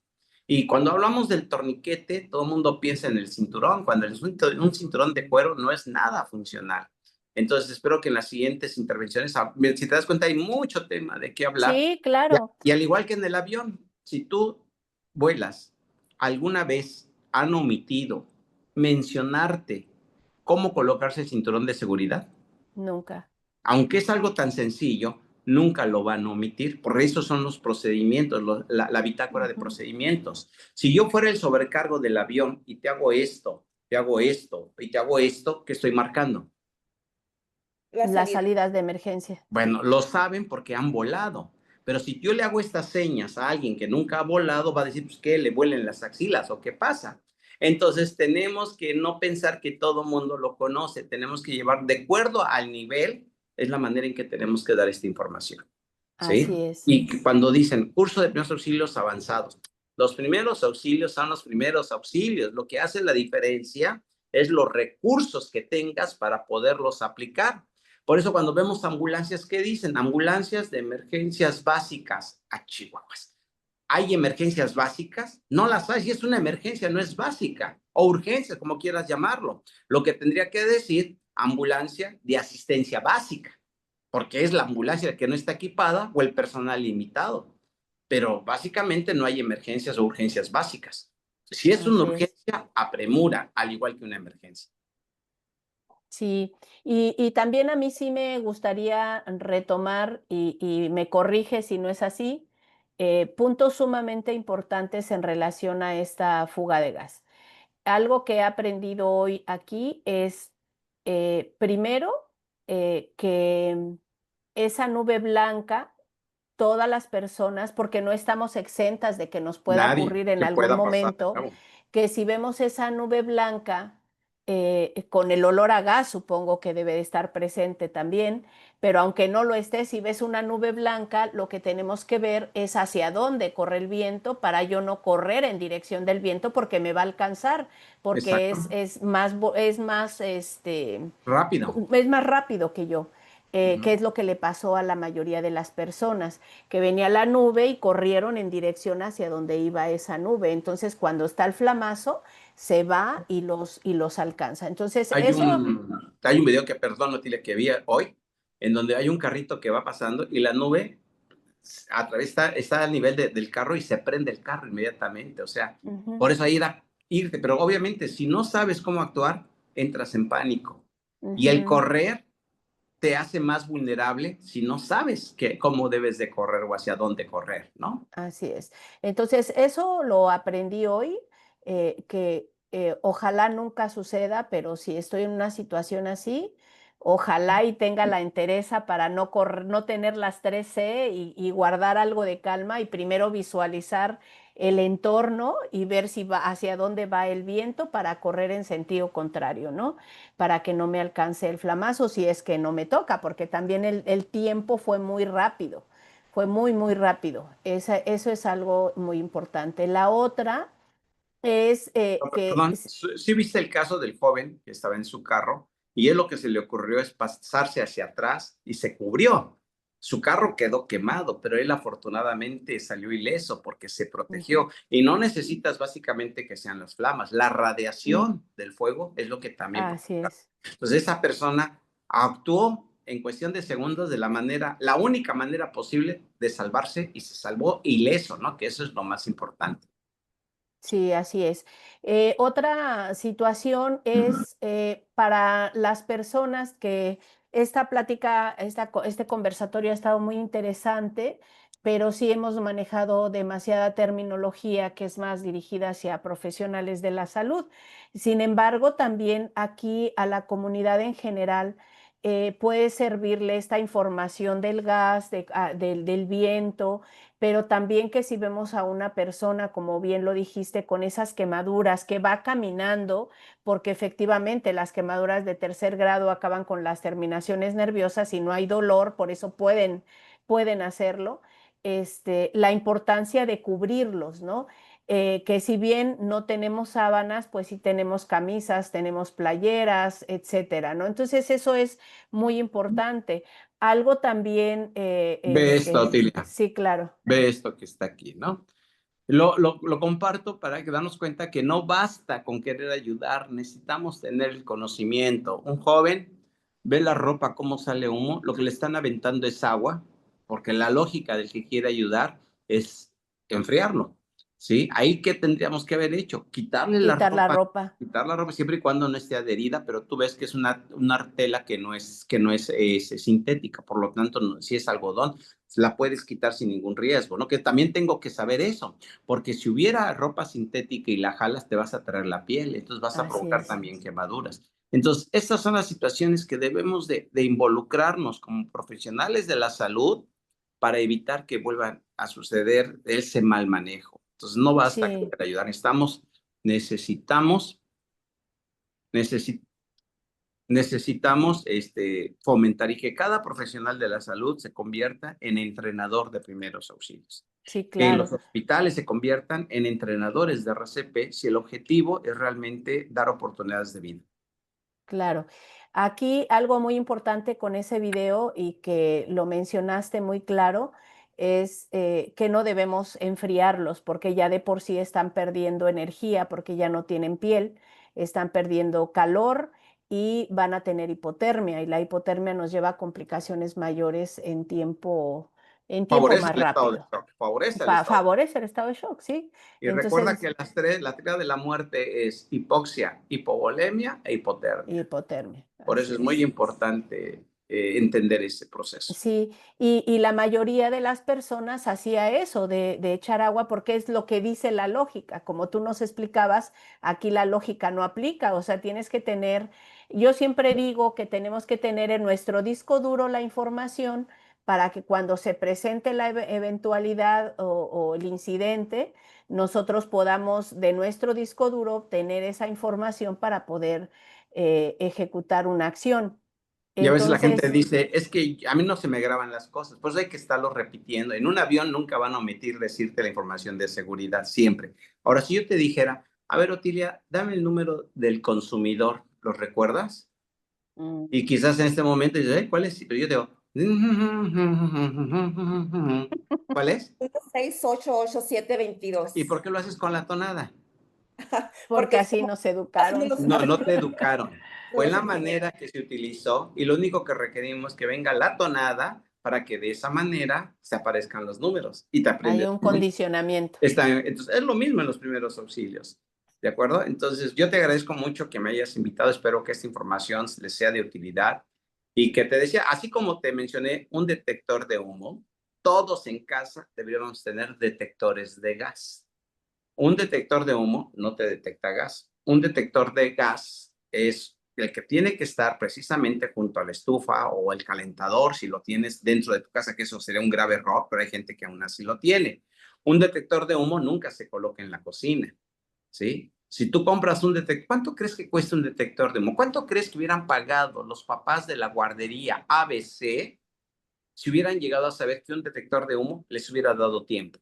B: Y cuando hablamos del torniquete, todo el mundo piensa en el cinturón, cuando un cinturón de cuero no es nada funcional. Entonces, espero que en las siguientes intervenciones, si te das cuenta, hay mucho tema de qué hablar.
A: sí,
B: Y,
A: claro.
B: y al igual que en el avión, si tú vuelas, alguna vez han omitido mencionarte cómo colocarse el cinturón de seguridad,
A: Nunca.
B: aunque es algo tan sencillo, nunca lo van a omitir. Por eso son los procedimientos, la bitácora de
A: Ujú.
B: procedimientos. Si yo fuera el sobrecargo del avión y te hago esto, te hago esto y te hago esto, ¿qué estoy marcando?
C: La
A: Las
C: salida.
A: salidas de emergencia.
B: Bueno, lo saben porque han volado. Pero si yo le hago estas señas a alguien que nunca ha volado, va a decir, pues, ¿qué? ¿Le vuelen las axilas o qué pasa? Entonces, tenemos que no pensar que todo mundo lo conoce. Tenemos que llevar, de acuerdo al nivel, es la manera en que tenemos que dar esta información.
A: Así
B: ¿Sí?
A: es.
B: Y cuando dicen curso de primeros auxilios avanzados, los primeros auxilios son los primeros auxilios. Lo que hace la diferencia es los recursos que tengas para poderlos aplicar. Por eso cuando vemos ambulancias, ¿qué dicen? Ambulancias de emergencias básicas a Chihuahuas. ¿Hay emergencias básicas? No las hay, si es una emergencia, no es básica. O urgencia, como quieras llamarlo. Lo que tendría que decir ambulancia de asistencia básica, porque es la ambulancia que no está equipada o el personal limitado. Pero básicamente no hay emergencias o urgencias básicas. Si es una
A: Así es.
B: urgencia, apremura, al igual que una emergencia.
A: Sí, y también a mí sí me gustaría retomar, y me corrige si no es así, puntos sumamente importantes en relación a esta fuga de gas. Algo que he aprendido hoy aquí es, primero, que esa nube blanca, todas las personas, porque no estamos exentas de que nos pueda
B: Nadie
A: ocurrir en
B: que
A: algún
B: pueda pasar.
A: momento,
B: ¿No?
A: que si vemos esa nube blanca, con el olor a gas, supongo que debe de estar presente también, pero aunque no lo esté, si ves una nube blanca, lo que tenemos que ver es hacia dónde corre el viento para yo no correr en dirección del viento porque me va a alcanzar, porque
B: Exacto.
A: es más,
B: Rápido.
A: es más rápido que yo. que es lo que le pasó a la mayoría de las personas, que venía la nube y corrieron en dirección hacia donde iba esa nube. Entonces, cuando está el flamazo, se va y los alcanza. Entonces, eso,
B: Hay un video que, perdón, Otilia, que vi hoy, en donde hay un carrito que va pasando y la nube a través está al nivel del carro y se prende el carro inmediatamente. O sea,
A: ujú,
B: por eso ahí da irte. Pero obviamente, si no sabes cómo actuar, entras en pánico. Y el
A: ujú,
B: correr te hace más vulnerable si no sabes cómo debes de correr o hacia dónde correr, ¿no?
A: así es. Entonces, eso lo aprendí hoy, que ojalá nunca suceda, pero si estoy en una situación así, ojalá y tenga la entereza para no correr, no tener las 3C y guardar algo de calma y primero visualizar el entorno y ver si va hacia dónde va el viento para correr en sentido contrario, ¿no? Para que no me alcance el flamazo si es que no me toca, porque también el tiempo fue muy rápido. Fue muy, muy rápido. Eso es algo muy importante. La otra es que,
B: Perdón, sí viste el caso del joven que estaba en su carro y él lo que se le ocurrió es pasarse hacia atrás y se cubrió. Su carro quedó quemado, pero él afortunadamente salió ileso porque se
A: ujú,
B: protegió. Y no necesitas básicamente que sean las flamas. La radiación del fuego es lo que también
A: así
B: provoca.
A: es.
B: Entonces esa persona actuó en cuestión de segundos de la única manera posible de salvarse y se salvó ileso, ¿no? Que eso es lo más importante.
A: Sí, así es. Otra situación es para las personas que esta plática, este conversatorio ha estado muy interesante, pero sí hemos manejado demasiada terminología que es más dirigida hacia profesionales de la salud. Sin embargo, también aquí a la comunidad en general puede servirle esta información del gas, del viento, pero también que si vemos a una persona, como bien lo dijiste, con esas quemaduras, que va caminando, porque efectivamente las quemaduras de tercer grado acaban con las terminaciones nerviosas y no hay dolor, por eso pueden hacerlo, la importancia de cubrirlos, ¿no? Que si bien no tenemos sábanas, pues sí tenemos camisas, tenemos playeras, etcétera, ¿no? Entonces eso es muy importante. Algo también,
B: Ve esto, Otilia.
A: sí, claro.
B: Ve esto que está aquí, ¿no? Lo comparto para que darnos cuenta que no basta con querer ayudar, necesitamos tener el conocimiento. Un joven ve la ropa, cómo sale humo, lo que le están aventando es agua, porque la lógica del que quiere ayudar es enfriarlo, ¿sí? Ahí, ¿qué tendríamos que haber hecho?
A: Quitar la ropa.
B: Quitar la ropa siempre y cuando no esté adherida, pero tú ves que es una tela que no es sintética, por lo tanto, si es algodón, la puedes quitar sin ningún riesgo, ¿no? Que también tengo que saber eso, porque si hubiera ropa sintética y la jalas, te vas a traer la piel, entonces vas a
A: Así
B: provocar
A: es.
B: también quemaduras. Entonces, estas son las situaciones que debemos de involucrarnos como profesionales de la salud para evitar que vuelvan a suceder ese mal manejo. Entonces, no basta con
A: Sí,
B: ayudar, necesitamos, necesi- necesitamos fomentar y que cada profesional de la salud se convierta en entrenador de primeros auxilios.
A: sí,
B: Que en los
A: claro,
B: hospitales se conviertan en entrenadores de RCP si el objetivo es realmente dar oportunidades de vida.
A: claro. Aquí algo muy importante con ese video y que lo mencionaste muy claro es que no debemos enfriarlos porque ya de por sí están perdiendo energía, porque ya no tienen piel, están perdiendo calor y van a tener hipotermia y la hipotermia nos lleva a complicaciones mayores en tiempo
B: Favorece
A: más
B: el estado de
A: rápido.
B: shock, favorece el estado de shock.
A: Favorece el estado de shock, ¿sí?
B: Y recuerda
A: Entonces,
B: que la tríada de la muerte es hipoxia, hipovolemia e hipotermia.
A: hipotermia,
B: Por
A: así
B: eso es muy
A: es.
B: importante entender ese proceso.
A: Sí, y la mayoría de las personas hacía eso, de echar agua, porque es lo que dice la lógica. Como tú nos explicabas, aquí la lógica no aplica, o sea, tienes que tener, yo siempre digo que tenemos que tener en nuestro disco duro la información para que cuando se presente la eventualidad o el incidente, nosotros podamos de nuestro disco duro obtener esa información para poder ejecutar una acción.
B: Y a veces la gente
A: Entonces,
B: dice, es que a mí no se me graban las cosas, pues hay que estarlo repitiendo. En un avión nunca van a omitir decirte la información de seguridad, siempre. Ahora, si yo te dijera, a ver, Otilia, dame el número del consumidor, ¿lo recuerdas? Y quizás en este momento dices, ¿cuál es? Pero yo digo, ¿cuál es?
C: 1, 6, 8, 8, 7,
B: ¿Y
C: 22.
B: por qué lo haces con la tonada?
A: porque
C: Porque es
A: así
C: como
A: nos
C: así
A: educaron.
C: nos
B: No, no te educaron. Fue
C: nos
B: la
C: educaron.
B: manera que se utilizó y lo único que requerimos es que venga la tonada para que de esa manera se aparezcan los números y te
A: Hay
B: aprendes.
A: un condicionamiento.
B: Entonces, es lo mismo en los primeros auxilios. ¿De acuerdo? Entonces, yo te agradezco mucho que me hayas invitado. Espero que esta información les sea de utilidad y que te decía, así como te mencioné, un detector de humo, todos en casa deberíamos tener detectores de gas. Un detector de humo no te detecta gas. Un detector de gas es el que tiene que estar precisamente junto a la estufa o el calentador, si lo tienes dentro de tu casa, que eso sería un grave error, pero hay gente que aún así lo tiene. Un detector de humo nunca se coloca en la cocina, ¿sí? Si tú compras un detector, ¿cuánto crees que cuesta un detector de humo? ¿Cuánto crees que hubieran pagado los papás de la guardería ABC si hubieran llegado a saber que un detector de humo les hubiera dado tiempo?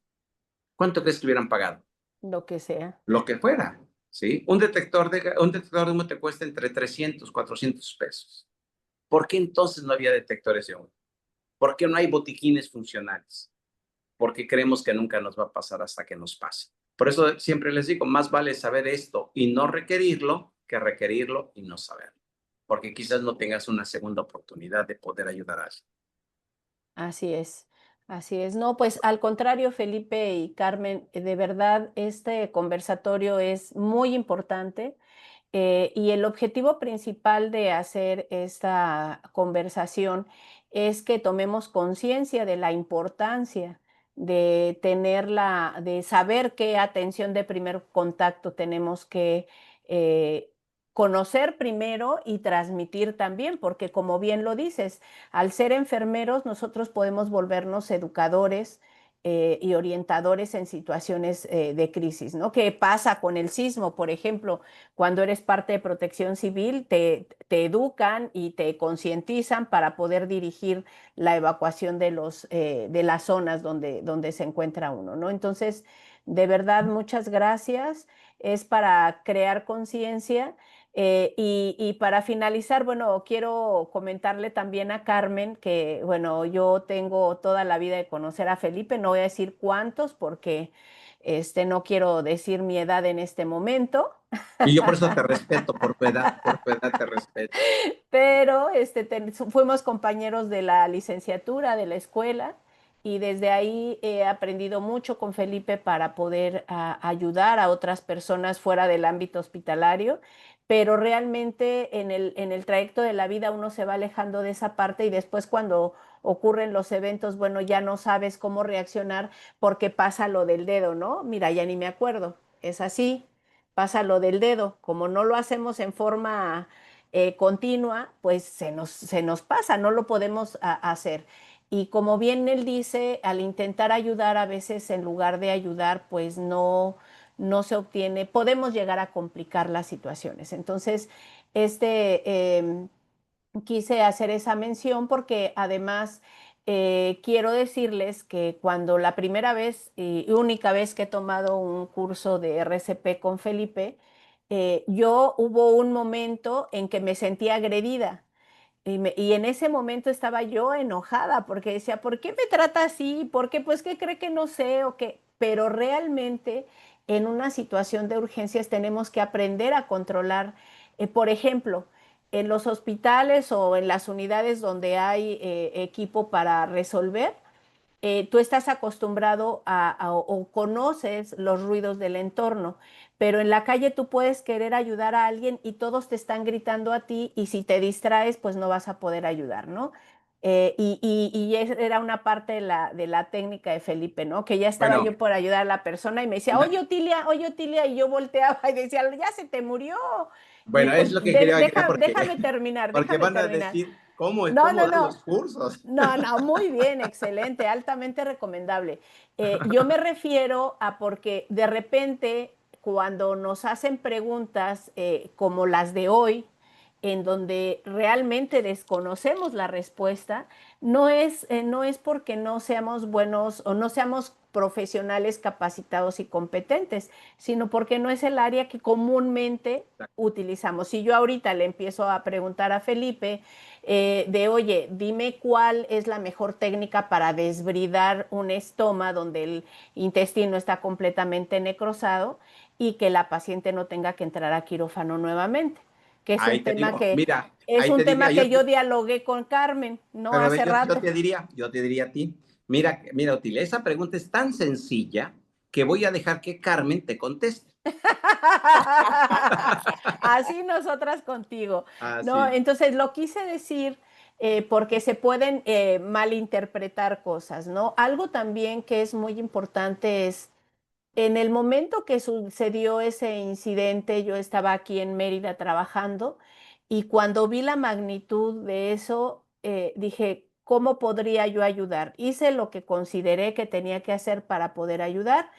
B: ¿Cuánto crees que hubieran pagado?
A: Lo que sea.
B: Lo que fuera, ¿sí? Un detector de humo te cuesta entre 300, 400 pesos. ¿Por qué entonces no había detectores de humo? ¿Por qué no hay botiquines funcionales? Porque creemos que nunca nos va a pasar hasta que nos pase. Por eso siempre les digo, más vale saber esto y no requerirlo que requerirlo y no saberlo. Porque quizás no tengas una segunda oportunidad de poder ayudar a alguien.
A: Así es, así es. No, pues al contrario, Felipe y Carmen, de verdad, este conversatorio es muy importante. Y el objetivo principal de hacer esta conversación es que tomemos conciencia de la importancia de de saber qué atención de primer contacto tenemos que eh, conocer primero y transmitir también, porque como bien lo dices, al ser enfermeros nosotros podemos volvernos educadores y orientadores en situaciones de crisis, ¿no? ¿Qué pasa con el sismo, por ejemplo? Cuando eres parte de Protección Civil, te educan y te concientizan para poder dirigir la evacuación de las zonas donde se encuentra uno, ¿no? Entonces, de verdad, muchas gracias. Es para crear conciencia. Y para finalizar, bueno, quiero comentarle también a Carmen que, bueno, yo tengo toda la vida de conocer a Felipe, no voy a decir cuántos porque no quiero decir mi edad en este momento.
B: Y yo por eso te respeto, por tu edad te respeto.
A: Pero fuimos compañeros de la licenciatura, de la escuela, y desde ahí he aprendido mucho con Felipe para poder ayudar a otras personas fuera del ámbito hospitalario, pero realmente en el trayecto de la vida uno se va alejando de esa parte y después cuando ocurren los eventos, bueno, ya no sabes cómo reaccionar porque pasa lo del dedo, ¿no? Mira, ya ni me acuerdo, es así, pasa lo del dedo, como no lo hacemos en forma continua, pues se nos pasa, no lo podemos hacer. Y como bien él dice, al intentar ayudar, a veces en lugar de ayudar, pues no se obtiene, podemos llegar a complicar las situaciones. Entonces, quise hacer esa mención porque además quiero decirles que cuando la primera vez y única vez que he tomado un curso de RCP con Felipe, yo hubo un momento en que me sentí agredida. Y en ese momento estaba yo enojada porque decía, ¿por qué me trata así? ¿Por qué? Pues que cree que no sé o qué. Pero realmente en una situación de urgencias tenemos que aprender a controlar, por ejemplo, en los hospitales o en las unidades donde hay equipo para resolver, tú estás acostumbrado o conoces los ruidos del entorno, pero en la calle tú puedes querer ayudar a alguien y todos te están gritando a ti y si te distraes, pues no vas a poder ayudar, ¿no? Y era una parte de la técnica de Felipe, ¿no? Que ya estaba
B: Bueno,
A: yo por ayudar a la persona y me decía, oye, Otilia, y yo volteaba y decía, ya se te murió. Y
B: bueno, es lo que quería agregar
A: déjame terminar,
B: porque
A: déjame
B: van a
A: terminar.
B: decir
A: No,
B: cómo
A: no,
B: dan
A: no.
B: los cursos.
A: No, no, muy bien, excelente, altamente recomendable. Yo me refiero a porque de repente cuando nos hacen preguntas como las de hoy, en donde realmente desconocemos la respuesta, no es porque no seamos buenos o no seamos profesionales capacitados y competentes, sino porque no es el área que comúnmente utilizamos. Si yo ahorita le empiezo a preguntar a Felipe oye, dime cuál es la mejor técnica para desbridar un estoma donde el intestino está completamente necrosado y que la paciente no tenga que entrar a quirófano nuevamente, que es un
B: Ahí te
A: tema
B: digo,
A: que
B: mira,
A: es
B: ahí
A: un
B: te diría,
A: tema que yo dialogué con Carmen, ¿no?
B: pero a ver,
A: Hace
B: yo
A: rato.
B: te diría a ti, mira, Otil, esa pregunta es tan sencilla que voy a dejar que Carmen te conteste.
A: Así nosotras contigo.
B: Ah,
A: No,
B: sí.
A: entonces lo quise decir porque se pueden malinterpretar cosas, ¿no? Algo también que es muy importante es, en el momento que sucedió ese incidente, yo estaba aquí en Mérida trabajando y cuando vi la magnitud de eso, dije, ¿cómo podría yo ayudar? Hice lo que consideré que tenía que hacer para poder ayudar.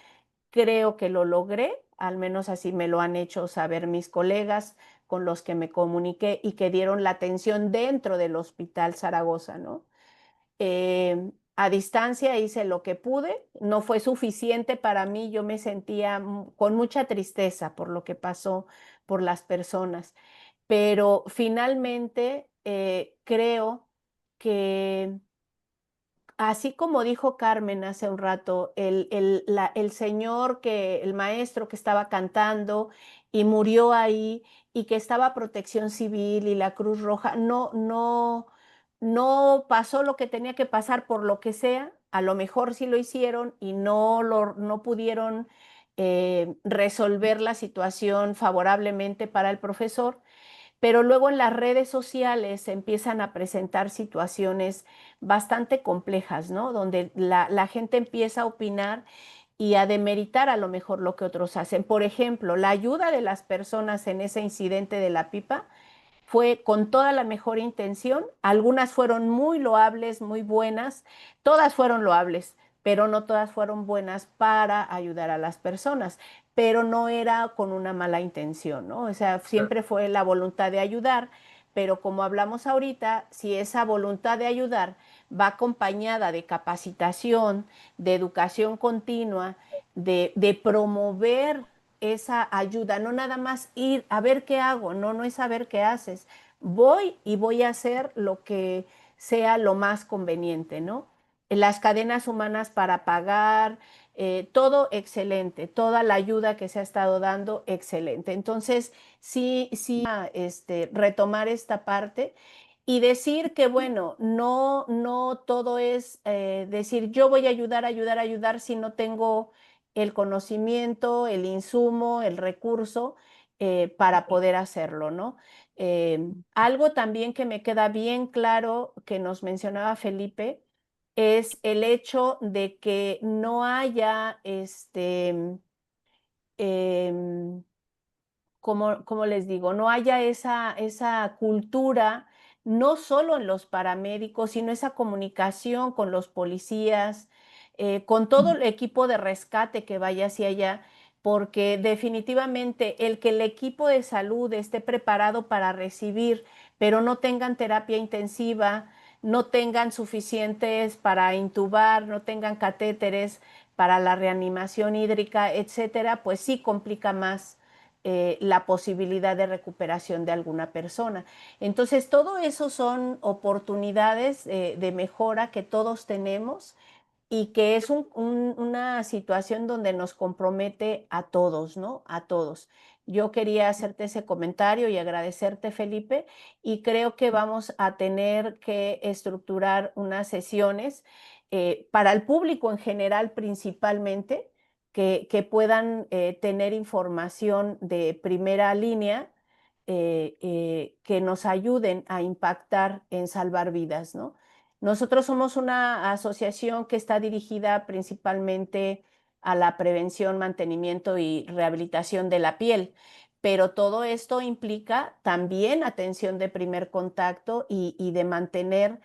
A: Creo que lo logré, al menos así me lo han hecho saber mis colegas con los que me comuniqué y que dieron la atención dentro del Hospital Zaragoza, ¿no? A distancia hice lo que pude, no fue suficiente para mí, yo me sentía con mucha tristeza por lo que pasó, por las personas, pero finalmente creo que así como dijo Carmen hace un rato, el señor el maestro que estaba cantando y murió ahí y que estaba Protección Civil y la Cruz Roja, no pasó lo que tenía que pasar por lo que sea, a lo mejor sí lo hicieron y no pudieron resolver la situación favorablemente para el profesor, pero luego en las redes sociales se empiezan a presentar situaciones bastante complejas, ¿no? Donde la gente empieza a opinar y a demeritar a lo mejor lo que otros hacen. Por ejemplo, la ayuda de las personas en ese incidente de la pipa fue con toda la mejor intención. Algunas fueron muy loables, muy buenas, todas fueron loables, pero no todas fueron buenas para ayudar a las personas, pero no era con una mala intención, ¿no? O sea, siempre fue la voluntad de ayudar, pero como hablamos ahorita, si esa voluntad de ayudar va acompañada de capacitación, de educación continua, de promover esa ayuda, no nada más ir a ver qué hago, no es saber qué haces. Voy y voy a hacer lo que sea lo más conveniente, ¿no? Las cadenas humanas para pagar, todo excelente, toda la ayuda que se ha estado dando, excelente. Entonces, sí, retomar esta parte y decir que, bueno, no todo es decir yo voy a ayudar, ayudar, ayudar si no tengo el conocimiento, el insumo, el recurso para poder hacerlo, ¿no? Algo también que me queda bien claro que nos mencionaba Felipe es el hecho de que no haya em, como les digo, no haya esa cultura, no solo en los paramédicos, sino esa comunicación con los policías, con todo el equipo de rescate que vaya hacia allá, porque definitivamente el que el equipo de salud esté preparado para recibir, pero no tengan terapia intensiva, no tengan suficientes para intubar, no tengan catéteres para la reanimación hídrica, etcétera, pues sí complica más la posibilidad de recuperación de alguna persona. Entonces, todo eso son oportunidades de mejora que todos tenemos y que es una situación donde nos compromete a todos, ¿no? A todos. Yo quería hacerte ese comentario y agradecerte, Felipe, y creo que vamos a tener que estructurar unas sesiones para el público en general principalmente, que puedan tener información de primera línea que nos ayuden a impactar en salvar vidas, ¿no? Nosotros somos una asociación que está dirigida principalmente a la prevención, mantenimiento y rehabilitación de la piel, pero todo esto implica también atención de primer contacto y de mantener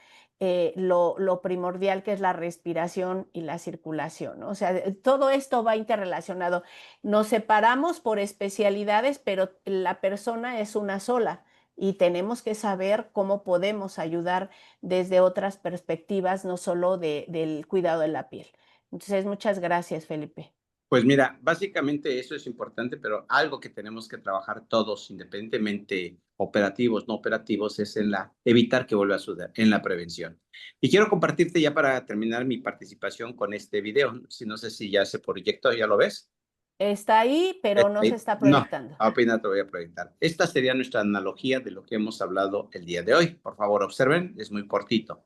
A: lo primordial que es la respiración y la circulación, ¿no? O sea, todo esto va interrelacionado. Nos separamos por especialidades, pero la persona es una sola y tenemos que saber cómo podemos ayudar desde otras perspectivas, no solo del cuidado de la piel. Entonces, muchas gracias, Felipe.
B: Pues mira, básicamente eso es importante, pero algo que tenemos que trabajar todos, independientemente operativos, no operativos, es en evitar que vuelva a suceder, en la prevención. Y quiero compartirte ya para terminar mi participación con este video. Si no sé si ya se proyectó, ¿ya lo ves?
A: Está ahí, pero no se está
B: No,
A: proyectando.
B: apenas te voy a proyectar. Esta sería nuestra analogía de lo que hemos hablado el día de hoy. Por favor, observen, es muy cortito.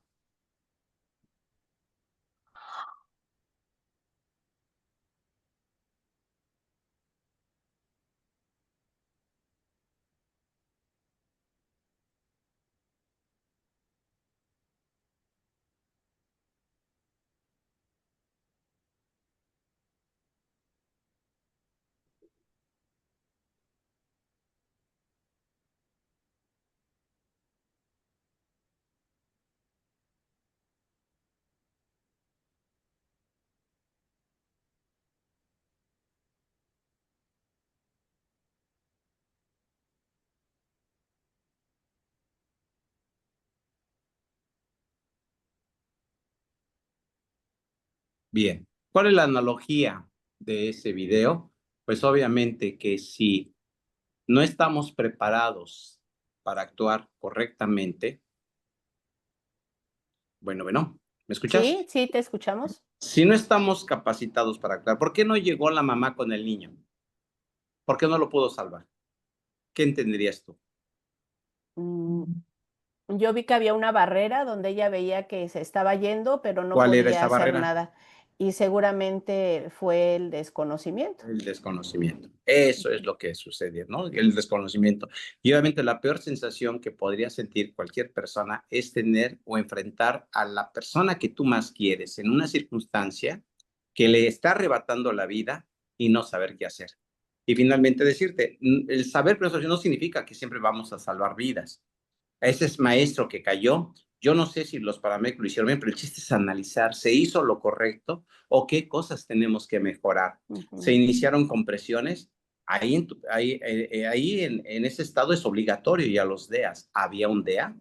B: Bien, ¿cuál es la analogía de ese video? Pues obviamente que si no estamos preparados para actuar correctamente, bueno, ¿me escuchas?
A: Sí, sí, te escuchamos.
B: Si no estamos capacitados para actuar, ¿por qué no llegó la mamá con el niño? ¿Por qué no lo pudo salvar? ¿Qué entenderías tú?
A: Mm, yo vi que había una barrera donde ella veía que se estaba yendo, pero no
B: ¿Cuál era
A: podía
B: esa
A: hacer
B: barrera?
A: nada. Y seguramente fue el desconocimiento.
B: El desconocimiento. Eso es lo que sucede, ¿no? El desconocimiento. Y obviamente la peor sensación que podría sentir cualquier persona es tener o enfrentar a la persona que tú más quieres en una circunstancia que le está arrebatando la vida y no saber qué hacer. Y finalmente decirte, el saber pero no significa que siempre vamos a salvar vidas. A ese maestro que cayó, yo no sé si los paramédicos lo hicieron bien, pero el chiste es analizar, ¿se hizo lo correcto o qué cosas tenemos que mejorar? Se
A: Ujú.
B: iniciaron compresiones, ahí en ese estado es obligatorio ya los DEAs. Había un DEA,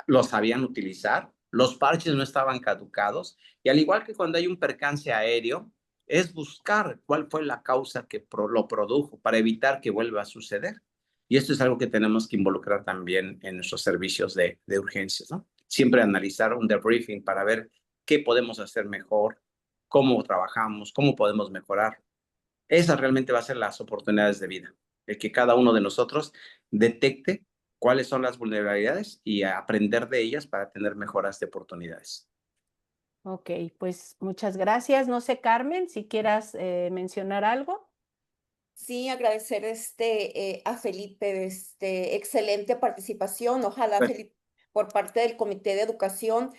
B: lo sabían utilizar, los parches no estaban caducados, y al igual que cuando hay un percance aéreo, es buscar cuál fue la causa que lo produjo para evitar que vuelva a suceder. Y esto es algo que tenemos que involucrar también en nuestros servicios de urgencias, ¿no? Siempre analizar un debriefing para ver qué podemos hacer mejor, cómo trabajamos, cómo podemos mejorar. Esa realmente va a ser las oportunidades de vida, el que cada uno de nosotros detecte cuáles son las vulnerabilidades y aprender de ellas para tener mejoras de oportunidades.
A: Ok, pues muchas gracias. No sé, Carmen, si quieras mencionar algo.
C: Sí, agradecer a Felipe, excelente participación. Ojalá,
B: Pues,
C: Felipe, por parte del Comité de Educación,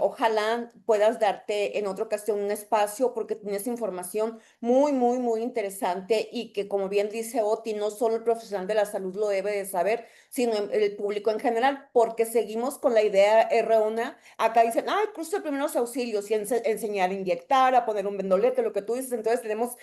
C: ojalá puedas darte en otra ocasión un espacio porque tienes información muy, muy, muy interesante y que, como bien dice Oti, no solo el profesional de la salud lo debe de saber, sino el público en general, porque seguimos con la idea errónea. Acá dicen, ay, curso de primeros auxilios y enseñar a inyectar, a poner un vendolete, lo que tú dices. Entonces tenemos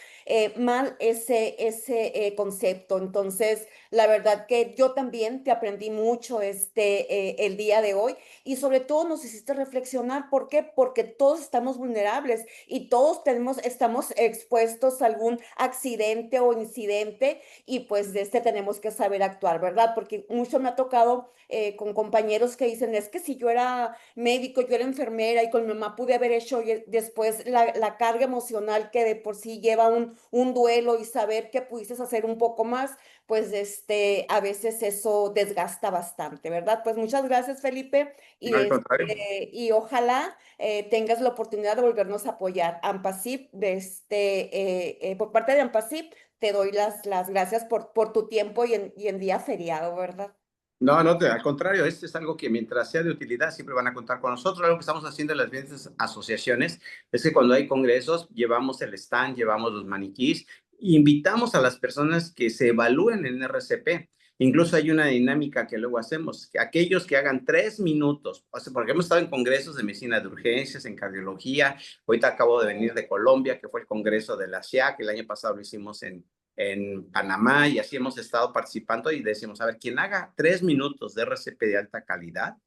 C: mal ese concepto. Entonces, la verdad que yo también te aprendí mucho el día de hoy y sobre todo nos hiciste reflexionar. ¿Por qué? Porque todos estamos vulnerables y todos estamos expuestos a algún accidente o incidente y pues de tenemos que saber actuar, ¿verdad? Porque mucho me ha tocado con compañeros que dicen, es que si yo era médico, yo era enfermera y con mi mamá pude haber hecho y después la carga emocional que de por sí lleva un duelo y saber que pudiste hacer un poco más, pues a veces eso desgasta bastante, ¿verdad? Pues muchas gracias, Felipe, y,
B: al contrario.
C: y ojalá tengas la oportunidad de volvernos a apoyar. Ampasip, por parte de Ampasip, te doy las gracias por tu tiempo y en día feriado, ¿verdad?
B: No, no, al contrario, este es algo que mientras sea de utilidad siempre van a contar con nosotros. Algo que estamos haciendo en las diferentes asociaciones es que cuando hay congresos llevamos el stand, llevamos los maniquís, invitamos a las personas que se evalúen en RCP. Incluso hay una dinámica que luego hacemos, que aquellos que hagan 3 minutos, o sea, porque hemos estado en congresos de medicina de urgencias, en cardiología, ahorita acabo de venir de Colombia, que fue el congreso de la SIAC, el año pasado lo hicimos en Panamá y así hemos estado participando y decimos, a ver, quien haga 3 minutos de RCP de alta calidad,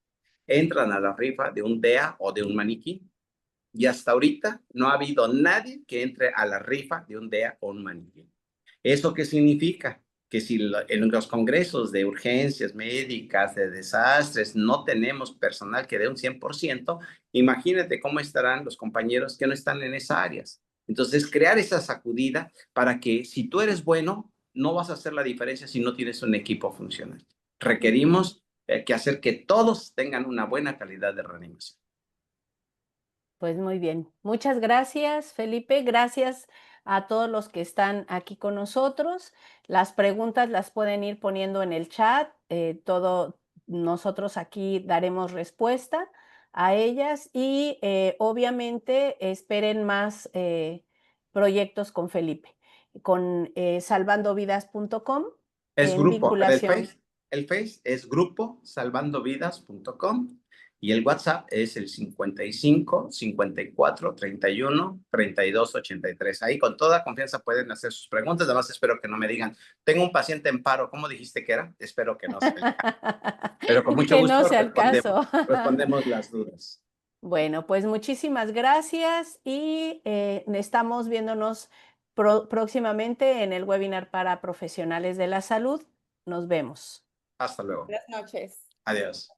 B: entran a la rifa de un DEA o de un maniquí. y hasta ahorita no ha habido nadie que entre a la rifa de un DEA o un Maniguín. ¿Eso qué significa? Que si en los congresos de urgencias médicas, de desastres, no tenemos personal que dé un 100%, imagínate cómo estarán los compañeros que no están en esas áreas. Entonces, crear esa sacudida para que si tú eres bueno, no vas a hacer la diferencia si no tienes un equipo funcional. Requerimos que hacer que todos tengan una buena calidad de reanimación.
A: Pues muy bien. Muchas gracias, Felipe. Gracias a todos los que están aquí con nosotros. Las preguntas las pueden ir poniendo en el chat. Nosotros aquí daremos respuesta a ellas y obviamente esperen más proyectos con Felipe, con salvandovidas.com
B: Es
A: en
B: grupo,
A: vinculación.
B: el Face es grupo salvandovidas.com y el WhatsApp es el 55 54 31 32 83. Ahí con toda confianza pueden hacer sus preguntas. Además, espero que no me digan, tengo un paciente en paro, ¿cómo dijiste que era? Espero que no sea el caso. Pero con mucho
A: Que no
B: gusto
A: sea el caso.
B: respondemos las dudas.
A: Bueno, pues muchísimas gracias y estamos viéndonos próximamente en el webinar para profesionales de la salud. Nos vemos.
B: Hasta luego.
C: Buenas noches.
B: Adiós.